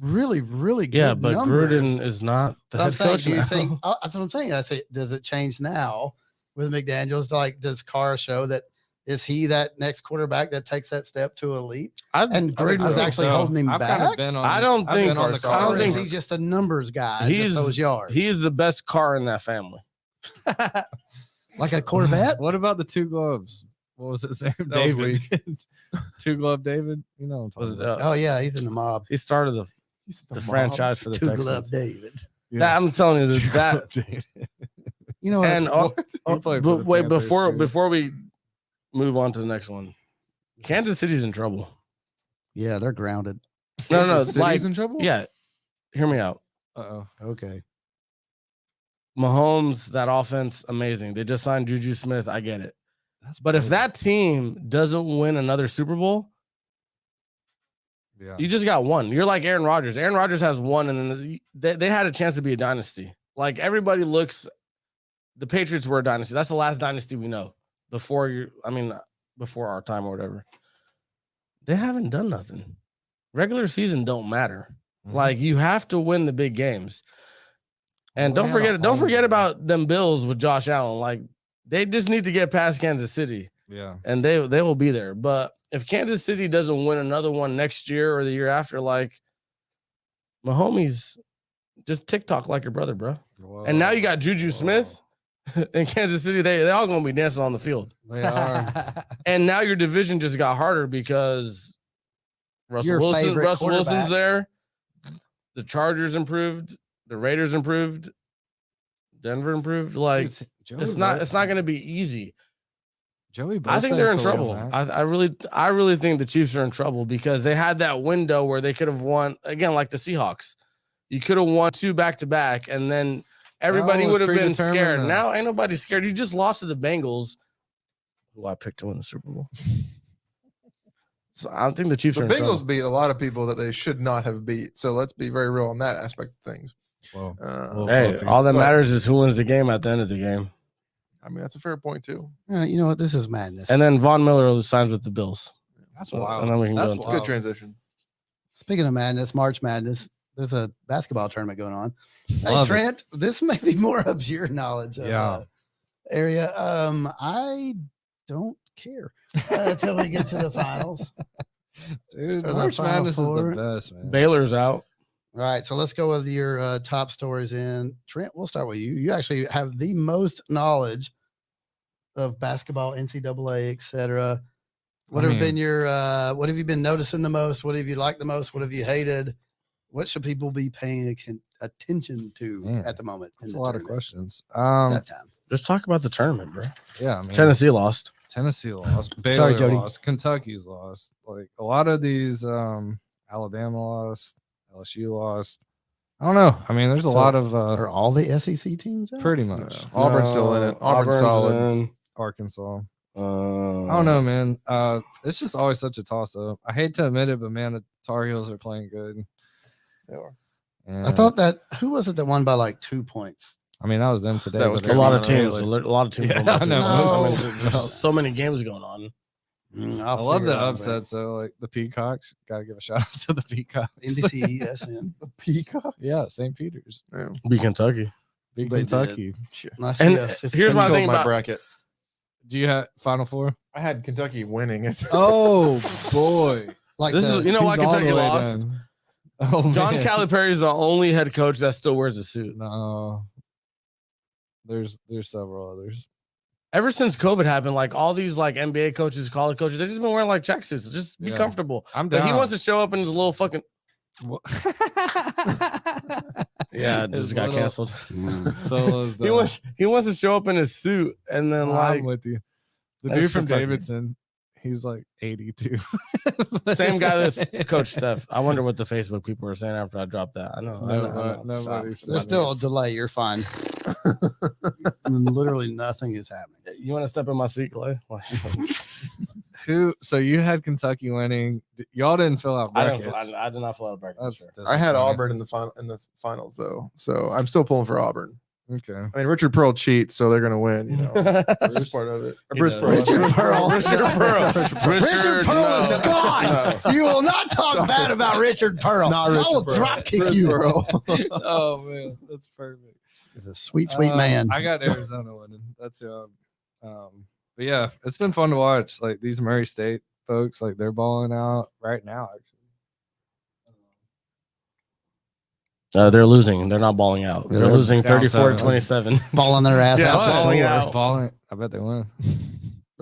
really, really good. Yeah, but numbers. Gruden is not the But I'm head saying, coach do you now. think? That's what I'm saying. I say, does it change now with McDaniel's? Like, does Carr show that is he that next quarterback that takes that step to elite? And I think Gruden was so. actually holding him I've back. kind of been on. I don't I've think been on the Carson- I don't Or Carr think- is train. he just a numbers guy? He's- Just those yards. He's the best car in that family. like a Corvette. What about the two gloves? What was his name? That was David. Two glove David. You know what I'm Was talking it, about. Oh yeah, he's in the mob. he started the mob. franchise for the Two glove Texans. David. That, I'm telling you that. David. You know what? And He played for the wait, Panthers, too. before we move on to the next one, Kansas City's in trouble. yeah, they're grounded. No, Kansas City's like in trouble. yeah. Hear me out. Uh-oh. Okay. Mahomes, that offense, amazing. They just signed Juju Smith. I get it. That's But if big. that team doesn't win another Super Bowl, Yeah. you just got one. You're like Aaron Rodgers. Aaron Rodgers has one, and then they had a chance to be a dynasty. Like everybody looks, the Patriots were a dynasty. That's the last dynasty we know before before our time or whatever. They haven't done nothing. Regular season don't matter. Mhm. Like you have to win the big games. And Well, don't they had a forget, don't home forget game. about them Bills with Josh Allen. Like they just need to get past Kansas City, Yeah. and they will be there. But if Kansas City doesn't win another one next year or the year after, like Mahomes, just TikTok like your brother, bro. And now you got Juju Smith in Kansas City. They all gonna be dancing on the field. They are. And now your division just got harder because Your favorite Russell Wilson's quarterback. there. The Chargers improved. The Raiders improved. Denver improved. Like it's not going to be easy. Joey, I think Bosa they're in and Khalil trouble. Mack. I really think the Chiefs are in trouble because they had that window where they could have won again, like the Seahawks. You could have won 2 back-to-back, and then everybody was would have been predetermined, scared. though. Now ain't nobody scared. You just lost to the Bengals, who I picked to win the Super Bowl. So I don't think the Chiefs The are in Bengals trouble. beat a lot of people that they should not have beat. So let's be very real on that aspect of things. Well, Hey, salty. all that But- matters is who wins the game at the end of the game. I mean, that's a fair point too. You know what? This is madness. And then Von Miller signs with the Bills. That's So- wild. and then we can That's go into- wild. Good transition. Speaking of madness, March Madness, there's a basketball tournament going on. Hey, Love it. Trent, this may be more of your knowledge of, Yeah. area. I don't care until we get to the finals. Dude, Or the March Final Madness is Four. the best, man. Baylor's out. All right, so let's go with your top stories in. Trent, we'll start with you. You actually have the most knowledge of basketball, NCAA, etc. What have been your what have you been noticing the most? What have you liked the most? What have you hated? What should people be paying attention to Man, at the moment? That's in a the lot of tournament questions. that time. Just talk about the tournament, bro. Yeah, I mean, Tennessee lost. Tennessee lost. Baylor Sorry, Jody. lost. Kentucky's lost. Like a lot of these, Alabama lost. LSU lost. I don't know. I mean, there's a So, lot of Are all the SEC teams out? pretty much Auburn's still in it. Auburn's solid. in. Arkansas. I I don't know, man. It's just always such a toss up. I hate to admit it, but man, the Tar Heels are playing good. They are. I thought that who was it that won by like 2 points? I mean, that was them today. That was but A lot of Carolina teams. really- A lot of teams. Yeah, won by I two. know. There's just so many games going on. I love the upsets though, like the Peacocks. Gotta give a shout out to the Peacocks. NBCSN. Peacock. Yeah, St. Peter's. Beat Kentucky. Beat They Kentucky. Nice And to be a 15 here's my Killed thing my about- bracket. Do you have Final Four? I had Kentucky winning it. Oh boy. like This is you know why Who's all the Kentucky way lost. down? Oh, John man. Calipari is the only head coach that still wears a suit. No. There's several others. Ever since COVID happened, like all these like NBA coaches, college coaches, they've just been wearing like tracksuits. Just be Yeah. comfortable. I'm But down. he wants to show up in his little fucking yeah, it His just got little canceled. Solos. He wants to show up in his suit and then I'm like with you. The That's dude from Kentucky. Davidson, he's like 82. same guy that's Coach Steph. I wonder what the Facebook people were saying after I dropped that. I know. Nobody's- There's still a delay. You're fine. And literally nothing is happening. You want to step in my seat, Clay? Like, Who? So you had Kentucky winning. Y'all didn't fill out I brackets. did not fill out a bracket. That's Sure. I had disappointing. Auburn in the finals though, so I'm still pulling for Auburn. Okay. I mean, Richard Pearl cheats, so they're gonna win. You know, that's just part of it. Or He Bruce does. Pearl. Richard Pearl. Richard Pearl. Richard Pearl is no. gone. No. You will not talk Sorry. bad about Richard Pearl. Not I Richard will Pearl. drop kick Bruce you. Pearl. Oh man, that's perfect. He's a sweet, sweet man. I got Arizona winning. That's who. But yeah, it's been fun to watch. Like these Murray State folks, like they're balling out right now. Actually, They're losing. They're not balling out. Yeah, They're they're losing down 34-27. Balling their ass Yeah, out the balling door. out. balling. I bet they win.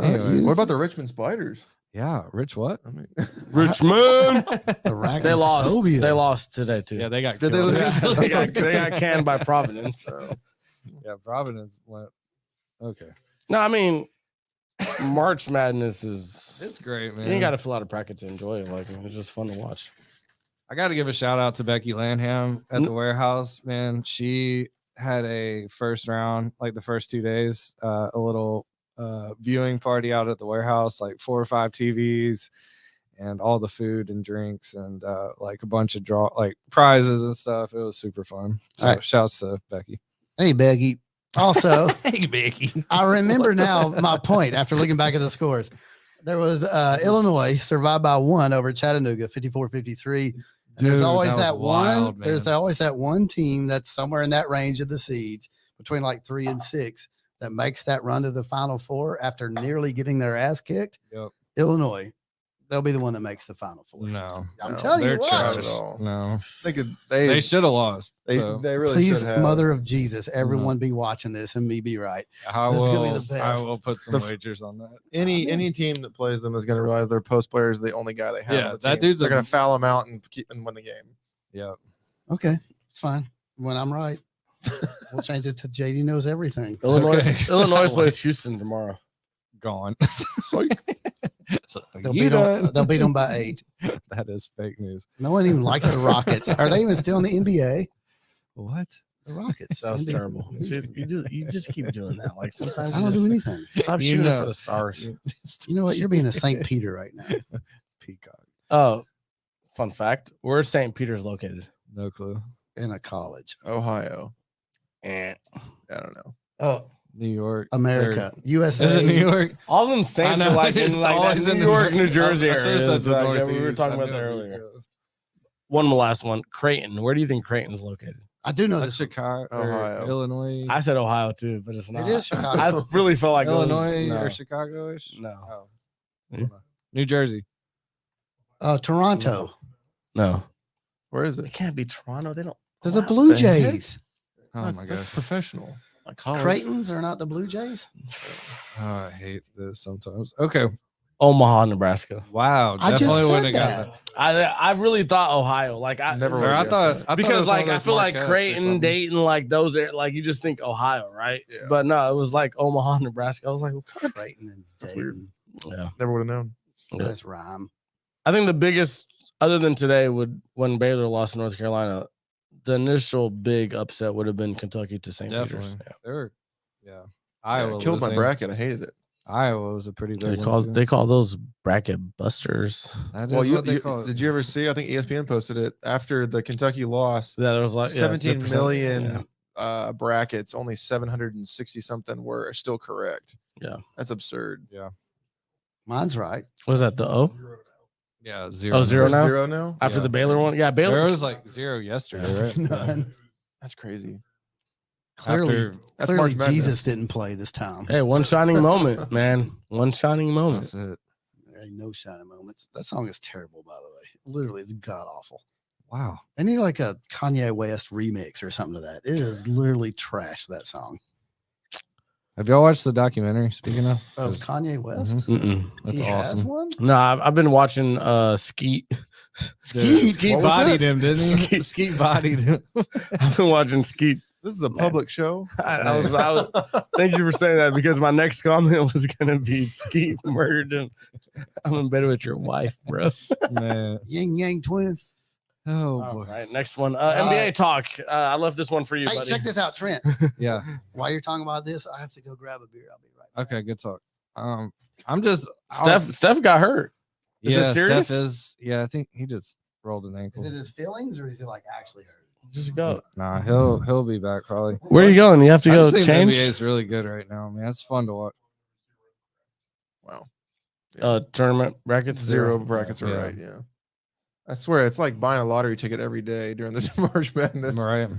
Anyways, what about the Richmond Spiders? Yeah, Rich. What? I mean, Richmond. The They lost. arachnophobia. They lost today too. Yeah, they got. Did they killed. lose? they got canned by Providence. Yeah, Providence went. Okay, No, I mean March Madness is. it's great, man. You ain't got to fill out a bracket to enjoy it. Like it's just fun to watch. I got to give a shout out to Becky Lanham at the warehouse, man. She had a first round, like the first 2 days, a little viewing party out at the warehouse, like 4 or 5 TVs and all the food and drinks and like a bunch of prizes and stuff. It was super fun. So All right. shouts to Becky. Hey, Becky. Also, Hey, Becky. I remember now my point after looking back at the scores. There was Illinois survived by 1 over Chattanooga, 54-53. There's always that one. There's always that one team that's somewhere in that range of the seeds between like 3 and 6 that makes that run to the Final Four after nearly getting their ass kicked. Yep. Illinois, they'll be the one that makes the Final Four. No, I'm No, telling you they're what. Not trash. at all. No, They could. they They should have lost. They, so they really Please, should have. Mother of Jesus, everyone be watching this and me be right. I This is gonna be will. the best. I will put some The- wagers on that. Any team that plays them is going to realize their post player is the only guy they have. Yeah, on the that team. dude's They're a- going to foul him out and win the game. Yeah. Okay, it's fine. When I'm right, we'll change it to JD Knows Everything. Illinois Okay. Illinois plays Houston tomorrow. gone. Psych. So, They'll you beat them by 8. That is fake news. No one even likes the Rockets. Are they even still in the NBA? What? The Rockets. That was NBA. terrible. See, you just keep doing that. Like sometimes I you don't just do anything. stop You shooting know. for the stars. You know what? You're being a St. Peter right now. Peacock. Oh, fun fact: where's St. Peter's located? No clue. In a college. Ohio. Eh. I don't know. Oh, New York. America. Or- USA. Is it New York? All of them Saints I are know, like in it's like that always in New the York, New North- Jersey I should've area. said It's the like, yeah, we were Northeast. talking I about knew that it earlier. was- One last one. Creighton. Where do you think Creighton's located? I do know That's this. Chicago or Ohio. Illinois. I said Ohio too, but it's not. is Chicago. I really felt like Illinois it was, or no. Chicago-ish. No. Oh. Hmm? New Jersey. Toronto. No, Where is it it? can't be Toronto. They don't. They're the allow Blue the heck? Jays. Oh that's, my that's gosh. professional. Like college. Creighton's are not the Blue Jays. Oh, I hate this sometimes. Okay. Omaha, Nebraska. Wow. I just Definitely said wouldn't have gotten that. I really thought Ohio. Like I Never that. would've I guessed thought, that. I thought it because was one like of I those feel like Marquettes or Creighton, something. Dayton, like those are like you just think Ohio, right? Yeah. But no, it was like Omaha, Nebraska. I was like, what? Creighton and That's weird. Dayton. Yeah. Never would have known. That's rhyme. I think the biggest, other than today, would when Baylor lost to North Carolina, the initial big upset would have been Kentucky to St. Peter's. Definitely. Yeah. They were, yeah. Yeah, Iowa it killed my losing. bracket. I hated it. Iowa was a pretty big They call those bracket busters. That Well, is what they call it. did you ever see? I think ESPN posted it after the Kentucky loss. Yeah, there was like 17 the million yeah. brackets. Only 760 something were still correct. Yeah. That's absurd. Mine's right. Was that the O? Yeah, zero. Oh, zero now? Zero now. After Yeah. the Baylor one? Yeah, There Baylor. was like zero yesterday, right? None. That's crazy. Clearly, After- That's clearly March Madness. Jesus didn't play this time. Hey, one shining moment, man. One shining moment. That's it. There ain't no shining moments. That song is terrible, by the way. Literally, it's god awful. Wow. They need like a Kanye West remix or something to that. It is literally trash, that song. Have y'all watched the documentary? Speaking of, Of 'Cause Kanye West? Mm-mm. that's He has awesome. one? No, I've been watching Skeet. Skeet? Skeet What was bodied that? him, didn't he? Skeet. Skeet bodied him. I've been watching Skeet. This is a Man. public show. I was thank you for saying that because my next comment was gonna be Skeet murdered him. I'm in bed with your wife, bro. Man. Yin Yang Twins. Oh All boy. right, next one. NBA right. talk. I left this one for you, Hey, buddy. check this out, Trent. Yeah. While you're talking about this, I have to go grab a beer. I'll be right back. Okay. Good talk. I'm just Steph got hurt. Is it Yeah, serious? Steph is. Yeah, I think he just rolled an ankle. Is it his feelings or is he like actually hurt? Just go. Nah, he'll be back probably. Where are you going? You have to I go just think the change. NBA is really good right now, man. It's fun to watch. Wow. Tournament brackets. Zero brackets are Yeah. right. Yeah. I swear it's like buying a lottery ticket every day during the March Madness. Right.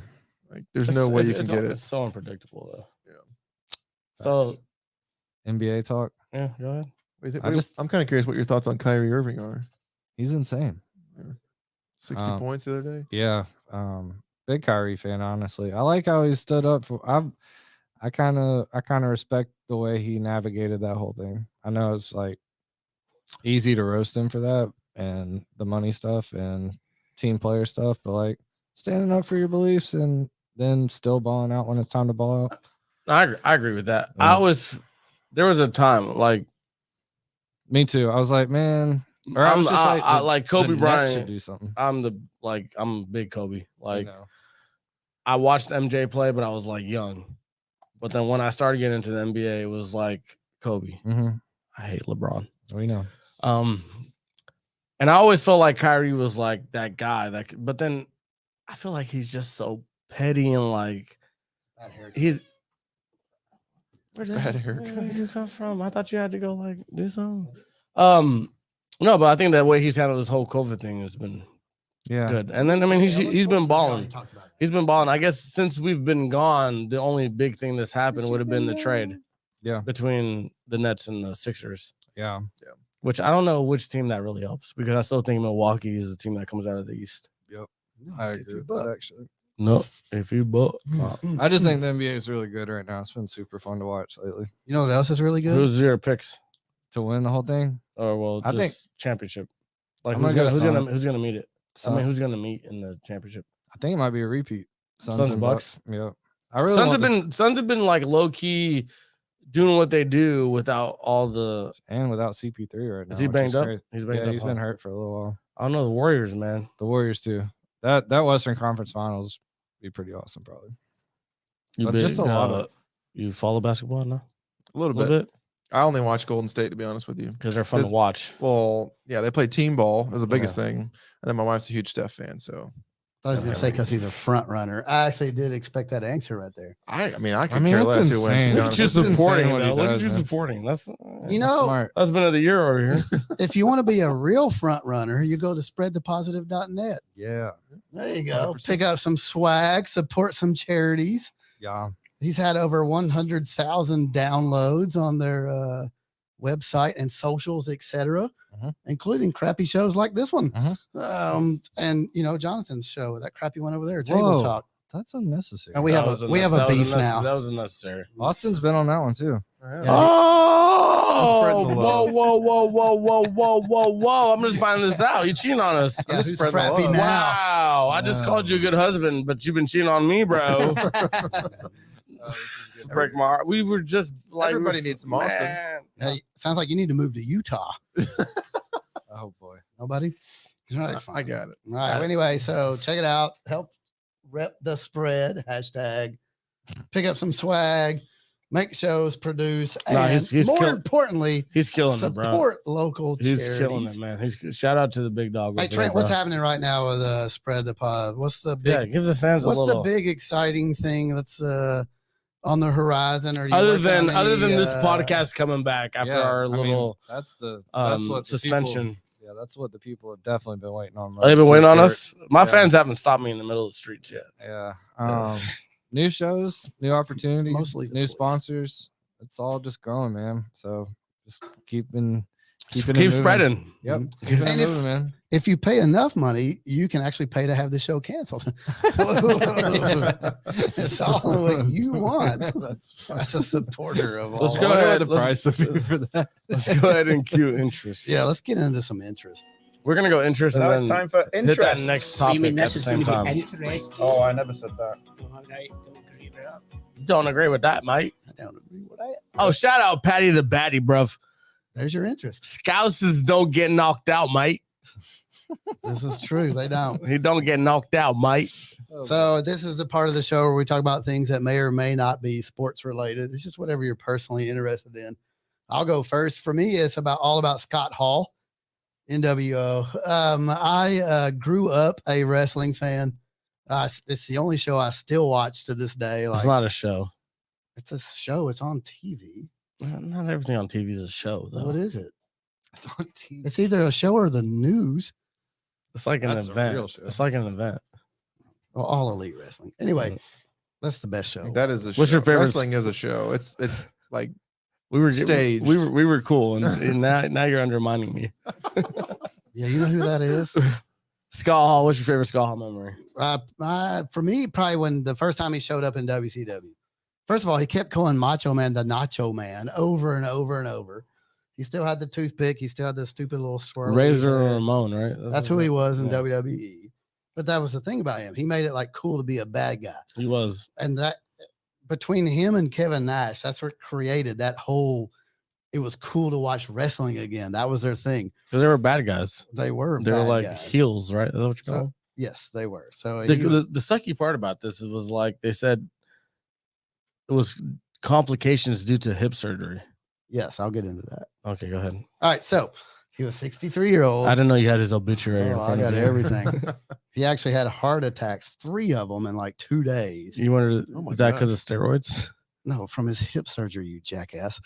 Like there's no way you can get It's it. so unpredictable though. Yeah. So NBA talk. yeah, go ahead. What do you think- I what do you- just- I'm kind of curious what your thoughts on Kyrie Irving are. He's insane. 60 points the other day. Yeah. Big Kyrie fan, honestly. I like how he stood up for I kind of respect the way he navigated that whole thing. I know it's like easy to roast him for that and the money stuff and team player stuff, but like standing up for your beliefs and then still balling out when it's time to ball out. I agree with that. Yeah. There was a time like Me too. I was like, man, or I was just like, I like Kobe the Nets Bryant. should do something. I'm a big Kobe. Like You know? I watched MJ play, but I was like young. But then when I started getting into the NBA, it was like Kobe. Mhm. I hate LeBron. We know. And I always felt like Kyrie was like that guy. But then I feel like he's just so petty and like Bad haircut. he's. Where Bad haircut. did you come from? I thought you had to go like do something. No, but I think that way he's handled this whole COVID thing has been Yeah. good. And then I mean he's been We already balling. talked about that. He's been balling. I guess since we've been gone, the only big thing that's happened would have been the trade Yeah. between the Nets and the Sixers, Yeah. which I don't know which team that really helps because I still think Milwaukee is the team that comes out of the East. No, I if agree you with buck. that actually. No, if you but I just think the NBA is really good right now. It's been super fun to watch lately. You know what else is really good? who's your picks? To win the whole thing, Or well, I just think- championship. Like I'm who's gonna gonna, go who's gonna meet it? so I mean, who's gonna meet in the championship? I think it might be a repeat. Suns and Bucks? Yeah. I really Suns want have been like low key doing what they do without all the. And without CP3 right now. Is he which banged up? great. He's banged up. He's been hurt for a little while. I don't know the Warriors, man. The Warriors too. That Western Conference Finals be pretty awesome, probably. But just a lot of. You follow basketball now? A little bit. I only watch Golden State, to be honest with you, because they're fun to watch. Well, yeah, they play team ball is the biggest thing, and then my wife's a huge Steph fan, so. I was going to say because he's a front runner. I actually did expect that answer right there. I could care less who wins. Look at you supporting. Look at you man. supporting. That's Smart. husband of the year over here. If you want to be a real front runner, you go to spreadthepositive.net. Yeah. There you go. 100%. Pick up some swag, support some charities. Yeah. He's had over 100,000 downloads on their website and socials, etc., including crappy shows like this one. And Jonathan's show, that crappy one over there, Table Talk. That's unnecessary. And we have a beef now. That was unnecessary. Austin's been on that one too. Oh, whoa! I'm just finding this out. You cheating on us? Yeah, who's crappy now? Wow! I just called you a good husband, but you've been cheating on me, bro. Break my heart. We were just like Everybody needs some Austin. Hey, sounds like you need to move to Utah. Oh boy. Nobody? All right, fine. I got it. All right. Well, anyway, so check it out. Help rep the spread. Hashtag. Pick up some swag. Make shows, produce, and he's more importantly, he's killing it, bro. Support local He's charities. killing it, man. He's shout out to the big dog. Hey Trent, what's happening right now with Spread the Pod? What's the big? Give the fans what's the big exciting thing that's on the horizon? Or other than this podcast coming back after our little that's what suspension. That's what the people have definitely been waiting on. They've been waiting on us. My fans haven't stopped me in the middle of the streets yet. Yeah. New shows, new opportunities, Mostly new sponsors. It's all just growing, man. So just keep spreading. Yep. Mhm. Keep it And moving, man. If you pay enough money, you can actually pay to have the show canceled. It's all what you want. That's a supporter of all. Let's go ahead. The price would be for that. Let's go ahead and cue interest. Yeah, let's get into some interest. We're gonna go interest Now and it's then time for hit that interest. next topic at the same time. Oh, I never said that. Don't agree with that, mate. I don't agree with that. Oh, shout out Patty the Batty, bruv. There's your interest. Scouses don't get knocked out, mate. This is true. They don't. He don't get knocked out, mate. So this is the part of the show where we talk about things that may or may not be sports related. It's just whatever you're personally interested in. I'll go first. For me, it's all about Scott Hall, NWO. I grew up a wrestling fan. It's the only show I still watch to this day. It's not a show. It's a show. It's on TV. Not everything on TV is a show, though. What is it? It's on TV. It's either a show or the news. It's like an That's a event. real show. It's like an event. Well, all elite wrestling. Anyway, that's the best show. That is a show. What's your favorite- Wrestling is a show. It's like We were Staged. We were cool, and now you're undermining me. Yeah, you know who that is? Scott Hall. What's your favorite Scott Hall memory? For me, probably when the first time he showed up in WCW. First of all, he kept calling Macho Man the Nacho Man over and over and over. He still had the toothpick. He still had the stupid little swirl. Razor Ramon, right? That's who he was in Yeah. WWE. But that was the thing about him. He made it like cool to be a bad guy. He was. And that between him and Kevin Nash, that's what created that whole. It was cool to watch wrestling again. That was their thing. Because they were bad guys. They were. They were bad like guys. heels, right? Is that what you call them? Yes, they were. So The sucky part about this was like they said it was complications due to hip surgery. yes, I'll get into that. Okay, go ahead. All right. So he was 63-year-old. I didn't know you had his obituary in Oh, I front got of you. everything. He actually had heart attacks, 3 of them in like 2 days. You wanted Oh my is that gosh. because of steroids? No, from his hip surgery, you jackass.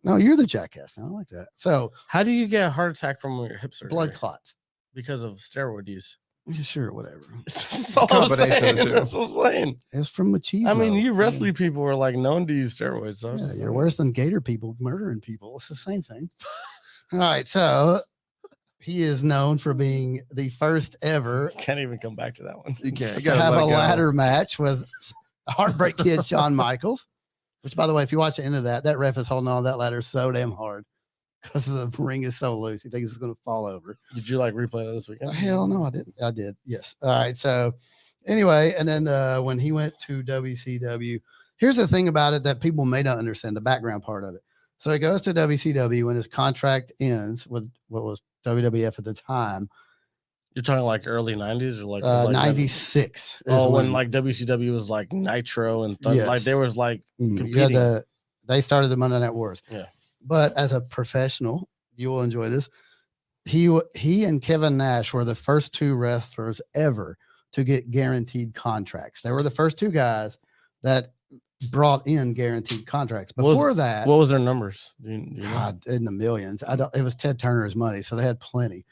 No, you're the jackass. I don't like that. So How do you get a heart attack from your hip surgery? blood clots. Because of steroid use. Yeah, sure, whatever. It's a combination of the two. That's what I'm saying. It's from machismo. I mean, you wrestling people are like known to use steroids. So Yeah, you're worse than Gator people murdering people. It's the same thing. All right, so he is known for being the first ever Can't even come back to that one. you can't. You to gotta have let a it go. ladder match with Heartbreak Kid Shawn Michaels. Which, by the way, if you watch the end of that ref is holding on to that ladder so damn hard because the ring is so loose. He thinks it's going to fall over. Did you like replay that this weekend? Hell no, I didn't. I did. Yes. All right. So anyway, and then when he went to WCW, here's the thing about it that people may not understand the background part of it. So he goes to WCW when his contract ends with what was WWF at the time. You're talking like early 90s or like 96. Oh, when like WCW was like Nitro and like there was like competing. They started the Monday Night Wars. Yeah. But as a professional, you will enjoy this. He and Kevin Nash were the first two wrestlers ever to get guaranteed contracts. They were the first two guys that brought in guaranteed contracts. Before that, what was their numbers? Do you God, in the millions. It was Ted Turner's money, so they had plenty.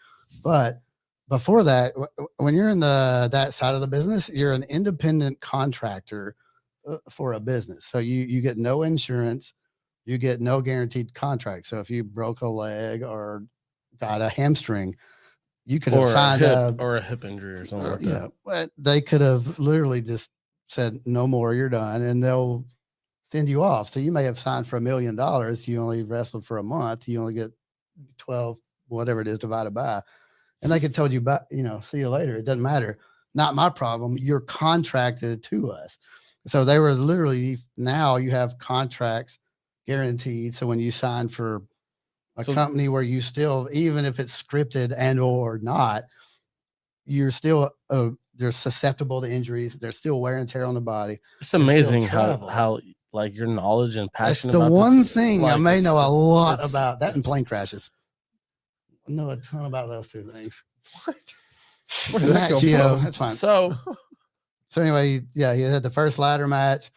But before that, when you're in that side of the business, you're an independent contractor for a business. So you get no insurance, you get no guaranteed contract. So if you broke a leg or got a hamstring, you could have signed or a hip injury or something like that. Yeah, but they could have literally just said, no more, you're done, and they'll send you off. So you may have signed for $1 million. You only wrestled for a month. You only get 12, whatever it is, divided by. And they could tell you, see you later. It doesn't matter. Not my problem. You're contracted to us. So they were literally, now you have contracts guaranteed. So when you sign for a company where you still, even if it's scripted and or not, you're still they're susceptible to injuries. There's still wear and tear on the body. It's amazing how like your knowledge and passion. That's the about one this, thing like, I may know a lot about. That and plane crashes. I know a ton about those two things. What? Where did that come Gio, from? that's fine. So anyway, yeah, he had the first ladder match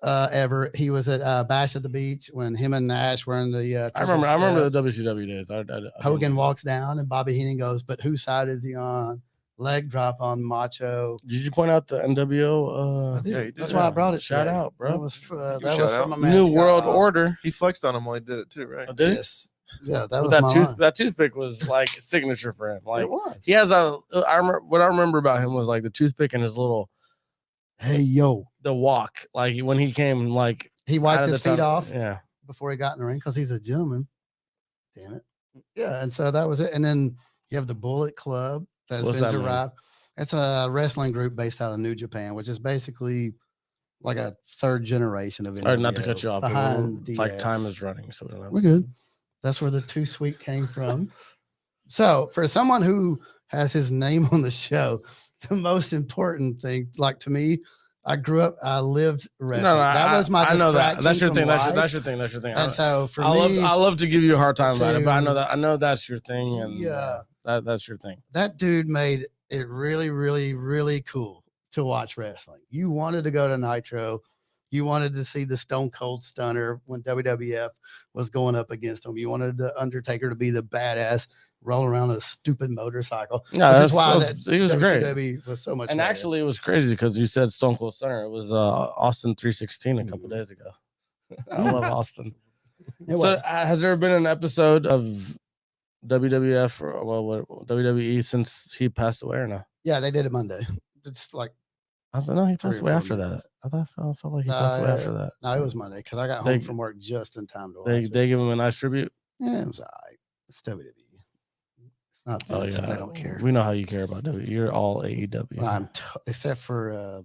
ever. He was at Bash at the Beach when him and Nash were in the. I remember the WCW days. Hogan walks down and Bobby Heenan goes, but whose side is he on? Leg drop on Macho. Did you point out the NWO? I did. Yeah, he did. That's why I brought it. Shout today. out, bro. That was Shout from out. a man. New World Order. He flexed on him while he did it too, right? I did. Yes. Yeah, that But was that toothpick was like signature for him. Like it was. he has what I remember about him was like the toothpick and his little Hey yo, the walk. Like when he came, like he wiped out of his the feet tunnel. off Yeah. before he got in the ring because he's a gentleman. Damn it. Yeah, and so that was it. And then you have the Bullet Club that's What's been that mean? derived. It's a wrestling group based out of New Japan, which is basically like a third generation of it. Or not to cut you off, but behind like DX. time is running, so we don't have We're good. That's where the Too Sweet came from. So for someone who has his name on the show, the most important thing, like to me, I grew up, I lived wrestling. That was my distraction. I know that. That's your from thing. life. That's your thing. That's your thing. And so for I me, love to give you a hard time about it, but I know that's your thing, and yeah, that's your thing. that dude made it really, really, really cool to watch wrestling. You wanted to go to Nitro. You wanted to see the Stone Cold Stunner when WWF was going up against him. You wanted the Undertaker to be the badass, roll around a stupid motorcycle. Yeah, which is why he was great. WCW was so much. And better. actually, it was crazy because you said Stone Cold Stunner. It was Austin 316 a couple days ago. I love Austin. It So, was. has there been an episode of WWF or WWE since he passed away or no? Yeah, they did it Monday. It's like I don't know. He 3 passed or away 4 after that. minutes. I felt like he No, passed away after that. no, it was Monday because I got They- home from work just in time to watch They it. give him a nice tribute. Yeah, it was all right. It's WWE. It's not Oh Vince, yeah, they don't care. We know how you care about WWE. You're all AEW. Except for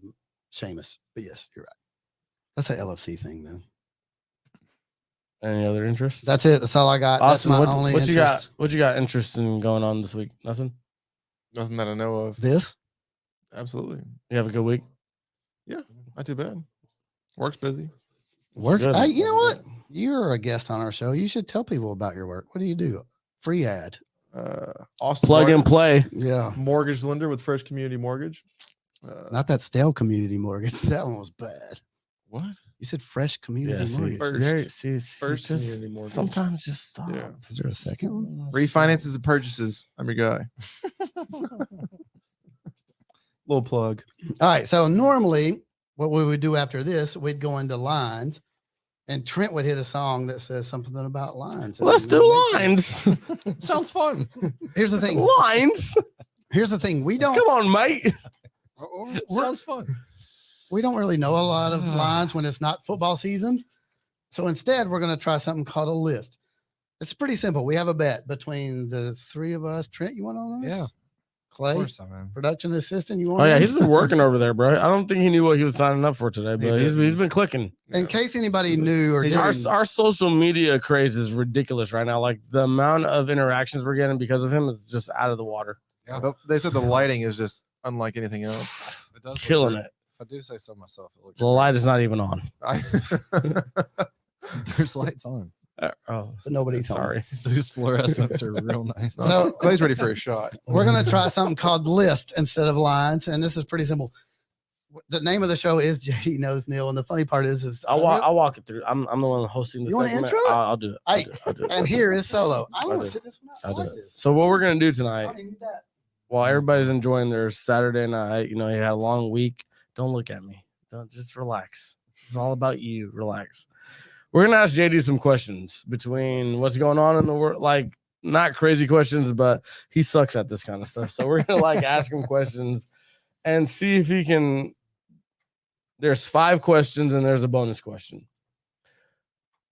Sheamus. But yes, you're right. That's an LFC thing, though. Any other interests? That's it. That's all I got. Austin, That's my only what you got? interest. What you got interest in going on this week? Nothing. Nothing that I know of. This? Absolutely. You have a good week. Not too bad. Work's busy. Works. Good. Hey, you know what? You're a guest on our show. You should tell people about your work. What do you do? Free ad. Austin Plug and Barnard, play. Yeah. mortgage lender with Fresh Community Mortgage. Not that stale community mortgage. That one was bad. What? You said fresh community Yeah, mortgage. First just community mortgage. sometimes just stop. Yeah. Is there a second one? Refinances and purchases. I'm your guy. Little plug. All right. So normally what we would do after this, we'd go into lines and Trent would hit a song that says something about lines. And Let's then do we'd make lines. Sounds fun. Here's the thing. Lines. Here's the thing. We don't Come on, mate. Sounds fun. we don't really know a lot of lines when it's not football season. So instead, we're going to try something called a list. It's pretty simple. We have a bet between the three of us. Trent, you want on this? Yeah. Clay, course I'm in. production assistant. You want? Oh yeah, in? he's been working over there, bro. I don't think he knew what he was signing up for today, but he's didn't. been clicking. In case anybody knew or Our, didn't, our social media craze is ridiculous right now. Like the amount of interactions we're getting because of him is just out of the water. They said the lighting is just unlike anything else. It does look Killing great. it. If I do say so myself, it looks The light is not even on. There's lights on. Oh, but nobody's home. sorry. Those fluorescents are real nice. So- Clay's ready for a shot. we're gonna try something called list instead of lines, and this is pretty simple. The name of the show is JD Knows NIL, and the funny part is I'll walk it through. I'm the one hosting the You want to segment. intro it? I'll do it. I'll do it. and here is solo. I I'll want do to it. sit this one out. I I'll do like it. this. So what we're gonna do I tonight, don't need that. while everybody's enjoying their Saturday night, you had a long week. Don't look at me. Don't, just relax. It's all about you. Relax. We're gonna ask JD some questions between what's going on in the world, like not crazy questions, but he sucks at this kind of stuff. So we're gonna ask him questions and see if he can. There's 5 questions and there's a bonus question.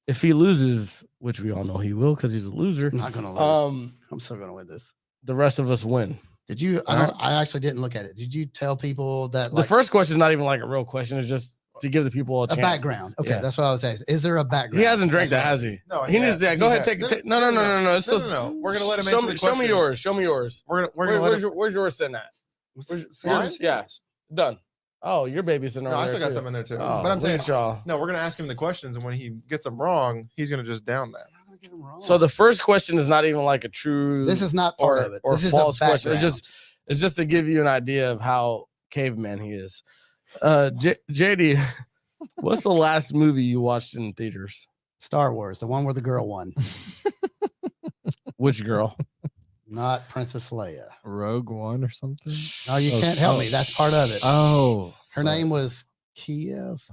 If he loses, which we all know he will because he's a loser, I'm not gonna lose. um, I'm still gonna win this. the rest of us win. Did you? I actually didn't look at it. Did you tell people that The first question is not even like a real question. It's just to give the people a a chance. background? Okay, Yeah. that's what I was asking. Is there a background? He hasn't drank That's that, what- has he? No, He needs to. Go ahead, Yeah. take. No. It's just, no. We're gonna let him show answer me, the show me questions. yours. Show me yours. We're gonna let him. Where's yours sitting at? What's- Mine? Yeah, done. Oh, your baby's sitting No, over I there still got too. some in there too. Oh, but I'm look saying, at y'all. no, we're gonna ask him the questions, and when he gets them wrong, he's gonna just down that. I'm gonna get them wrong. So the first question is not even like a true. this is not part or, of it. or This is false a question. background. It's just to give you an idea of how caveman he is. JD, what's the last movie you watched in theaters? Star Wars, the one where the girl won, Which girl? not Princess Leia. Rogue One or something. No, you can't help me. That's part of it. Oh, Her name was Kiev.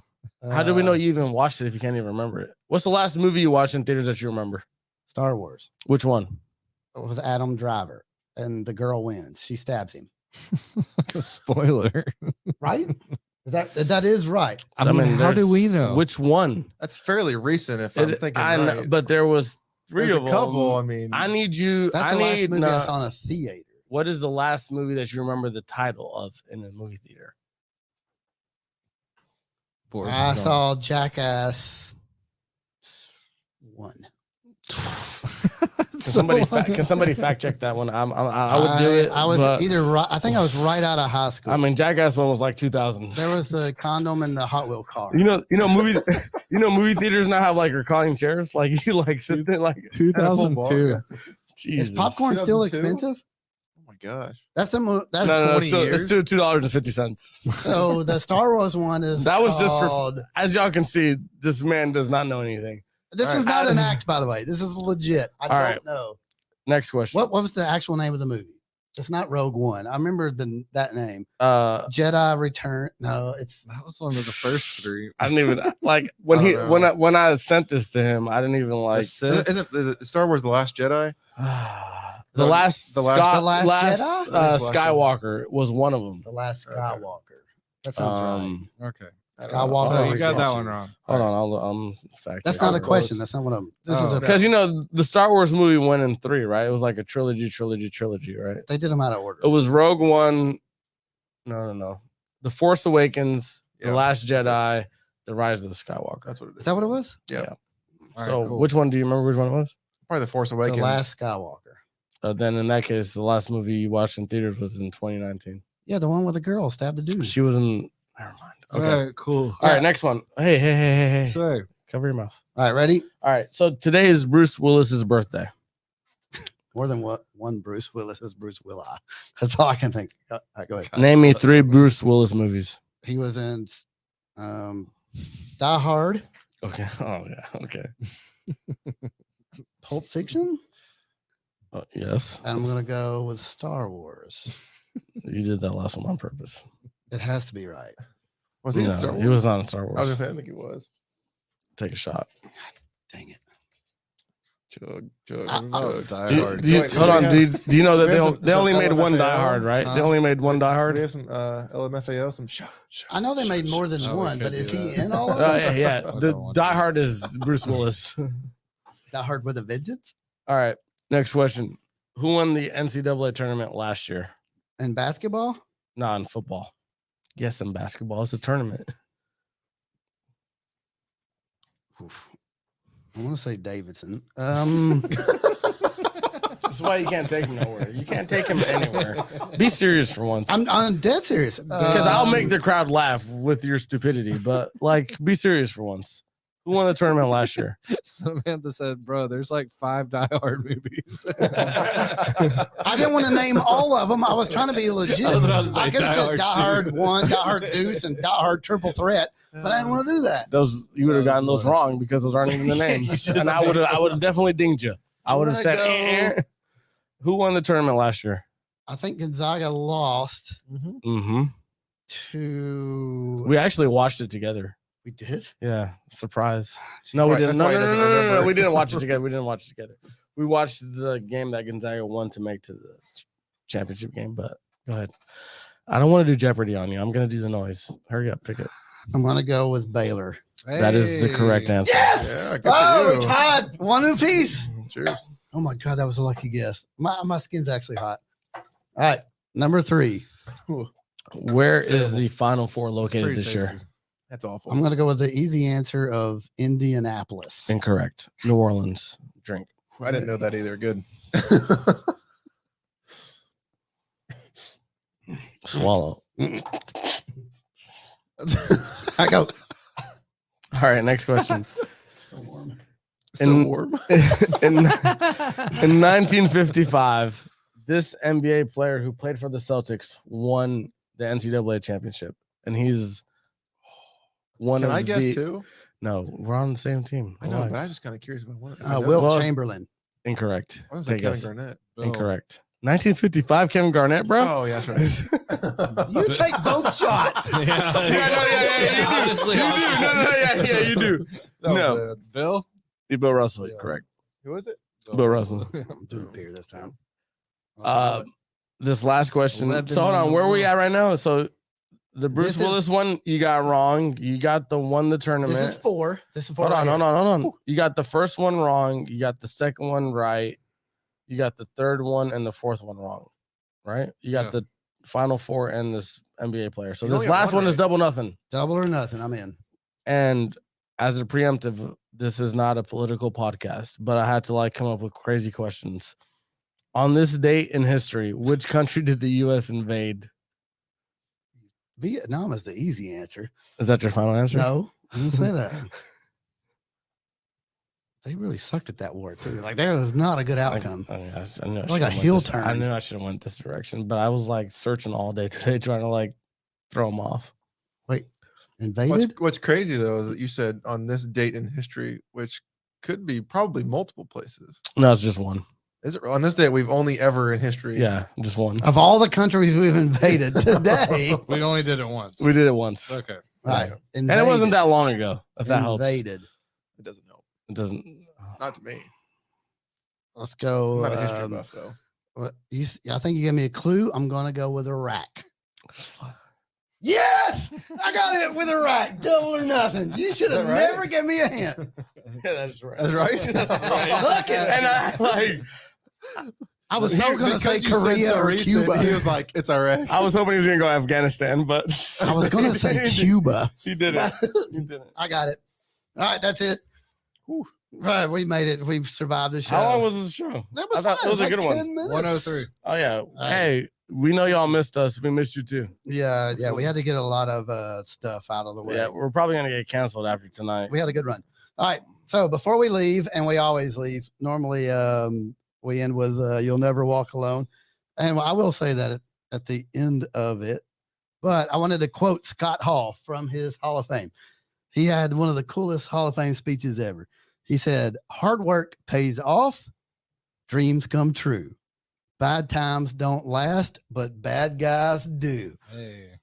How do we know you even watched it if you can't even remember it? What's the last movie you watched in theaters that you remember? Star Wars? Which one? It was Adam Driver, and the girl wins. She stabs him. spoiler. Right? that is right. I mean, how do we there's- know? which one? That's fairly recent, if I'm thinking I know, right. but there was 3 There's of a couple. I them. mean, I need you. That's I the last need. movie I no, saw in a theater. what is the last movie that you remember the title of in a movie theater? I saw Jackass 1. Can somebody fact check that one? I would do it. I was but, either right. I think I was right out of high school. I mean, Jackass one was like 2000. there was the condom in the Hot Wheel car. Movie theaters now have like reclining chairs. Like you like sit there like 2002. Jesus. Is popcorn still 2002? expensive? oh my gosh. That's the that's No, 20 it's still $2.50. so the Star Wars one is That was just for- called- As y'all can see, this man does not know anything. this All is right. not an act, by the way. This is legit. I All don't right. know. Next question. What was the actual name of the movie? It's not Rogue One. I remember that name. Uh, Jedi Return. No, it's That was one of the first 3. I didn't even like when I he don't know. when I sent this to him. I didn't even like Is it Star Wars: The Last Jedi? the last The Last Jedi? The last Skywalker was one of them. The Last Okay. Skywalker. That sounds right. Okay. Skywalker. So you got that Redemption. one wrong. Hold on, I'll fact. That's check not it. a question. That's not one of them. This is Oh, a. Because the Star Wars movie went in 3, right? It was like a trilogy, right? They did them out of order. It was Rogue One. No. The Force Awakens, The Yeah, Last Jedi, The Rise of the Skywalker. That's what it Is is. that what it was? Yeah. All right, So cool. which one do you remember? Which one it was? Probably The Force The Awakens. Last Skywalker. Then in that case, the last movie you watched in theaters was in 2019. Yeah, the one with the girl stabbed the dude. She was in. Never mind. Okay. All right, cool. All right, next one. Hey. So Cover your mouth. All right, ready? All right. So today is Bruce Willis's birthday. More than one Bruce Willis is Bruce Willis. That's all I can think. All right, go ahead. Name me 3 Bruce Willis movies. He was in Die Hard, Okay. Oh yeah. Okay. Pulp Fiction, Yes. and I'm gonna go with Star Wars. You did that last one on purpose. It has to be right. Was he No, in Star Wars? he was not in Star I was Wars. gonna say I think he was. Take a shot. Dang it. Chug. Oh, Die Do you, Hard. do you- Wait, hold we on. have- Do you know that we have they some only made one LMFAO? Die Hard, right? They Huh? only made one Die Do Hard. we have some LMFAO? Some shot. I know they made more than Oh, we one, could but do is he that. in all of Oh them? yeah. I The don't want Die to. Hard is Bruce Willis. Die Hard with a Vengeance? All right. Next question. Who won the NCAA tournament last year? And basketball? No, in football. Yes, in basketball. It's a tournament. Oof. I want to say Davidson. That's why you can't take him nowhere. You can't take him anywhere. Be serious for once. I'm dead serious. Because I'll make the crowd laugh with your stupidity, but like, be serious for once. Who won the tournament last year? Samantha said, "Bro, there's like 5 Die Hard movies." I didn't want to name all of them. I was trying to be legit. I was about to say I could have Die said Die Hard Hard 1, Die Hard Deuce, and Die Hard Triple Threat, but I didn't want to do that. Those you would have gotten those wrong because those aren't even the names, and I would have definitely dinged you. I would have said, who won the tournament last year? I think Gonzaga lost Mm-hmm. to. We actually watched it together. We did? Yeah, surprise. No, we didn't. No, we didn't watch it together. We didn't watch it together. We watched the game that Gonzaga won to make to the championship game. But go ahead. I don't want to do Jeopardy on you. I'm going to do the noise. Hurry up, pick it. I'm going to go with Baylor. That is the correct answer. Yes! Yeah, good Oh, for we you. tied one apiece. Cheers. Oh my God, that was a lucky guess. My skin's actually hot. All right, number 3. Where is the Final Four located this year? That's awful. I'm going to go with the easy answer of Indianapolis. Incorrect. New Orleans. Drink. I didn't know that either. Good. Swallow. I go. All right, next question. So warm. In 1955, this NBA player who played for the Celtics won the NCAA championship, and he's one Can of I guess the. too? No, we're on the same team. I know, but Relax. I'm just kind of curious if I want it. If I know. Wilt Well, Chamberlain. Incorrect. I was Take like a Kevin guess. Garnett. Incorrect. 1955, Kevin Garnett, bro. Oh, yeah, that's right. You take both shots. You do. You do. That was No. bad. Bill. Bill Russell, correct. Who was it? Bill Russell. I'm doing beer this time. This last question. Legend So hold on, where are we number at right now? So the Bruce This is- Willis one you got wrong. You got the one the tournament. This is 4. This is 4. Hold on, right hold here. on. You got the first one wrong. You got the second one right. You got the third one and the fourth one wrong. Right? You got Yeah. the Final Four and this NBA player. So You this only got last one one is right. double nothing. Double or nothing. I'm in. And as a preemptive, this is not a political podcast, but I had to like come up with crazy questions. On this date in history, which country did the U.S. invade? Vietnam is the easy answer. Is that your final answer? No, I didn't say that. They really sucked at that war too. Like there was not a good outcome. I knew I Like a should've went heel this- I turn. knew I should have went this direction, but I was like searching all day today trying to like throw them off. Wait, invaded? What's crazy though is that you said on this date in history, which could be probably multiple places. No, it's just one. Is it on this date we've only ever in history? Yeah, just one. Of all the countries we've invaded today, We only did it once. We did it once. Okay. right? And it wasn't that long ago, if that helps. invaded. It doesn't help. It doesn't. Not to me. Let's I'm go. not a history buff though. I think you gave me a clue. I'm gonna go with Iraq. Yes, I got it with Iraq. Double or nothing. You should have Is that right? never given me a hint. Yeah, that's right. That's right. Look at And I like. I was so gonna Because say you said Korea so or recent, Cuba. He was like, it's Iraq. I was hoping he was gonna go Afghanistan, but I was gonna say Cuba. He did it. He did it. I got it. All right, that's it. All right, we made it. We've survived the show. How long was this show? That I was thought fine. it was a like good one. 10 minutes. 103. Oh yeah. right. Hey, we know y'all missed us. We missed you too. Yeah, we had to get a lot of stuff out of the way. Yeah, we're probably gonna get canceled after tonight. We had a good run. All right. So before we leave, and we always leave, normally we end with You'll Never Walk Alone. And I will say that at the end of it, but I wanted to quote Scott Hall from his Hall of Fame. He had one of the coolest Hall of Fame speeches ever. He said, hard work pays off, dreams come true. Bad times don't last, but bad guys do.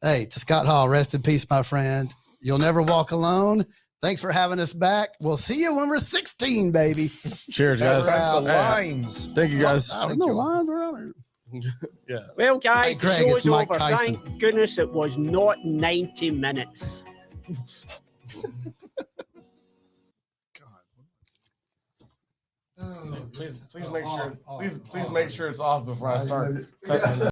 Hey, to Scott Hall, rest in peace, my friend. You'll never walk alone. Thanks for having us back. We'll see you when we're 16, baby. Cheers, guys. That's The Hey, lines. thank you guys. I don't know lines around here. Yeah. Well, guys, Hey, Greg, the it's show's Mike over. Tyson. Thank goodness it was not 90 minutes. Please make sure. Please make sure it's off before I start cussing.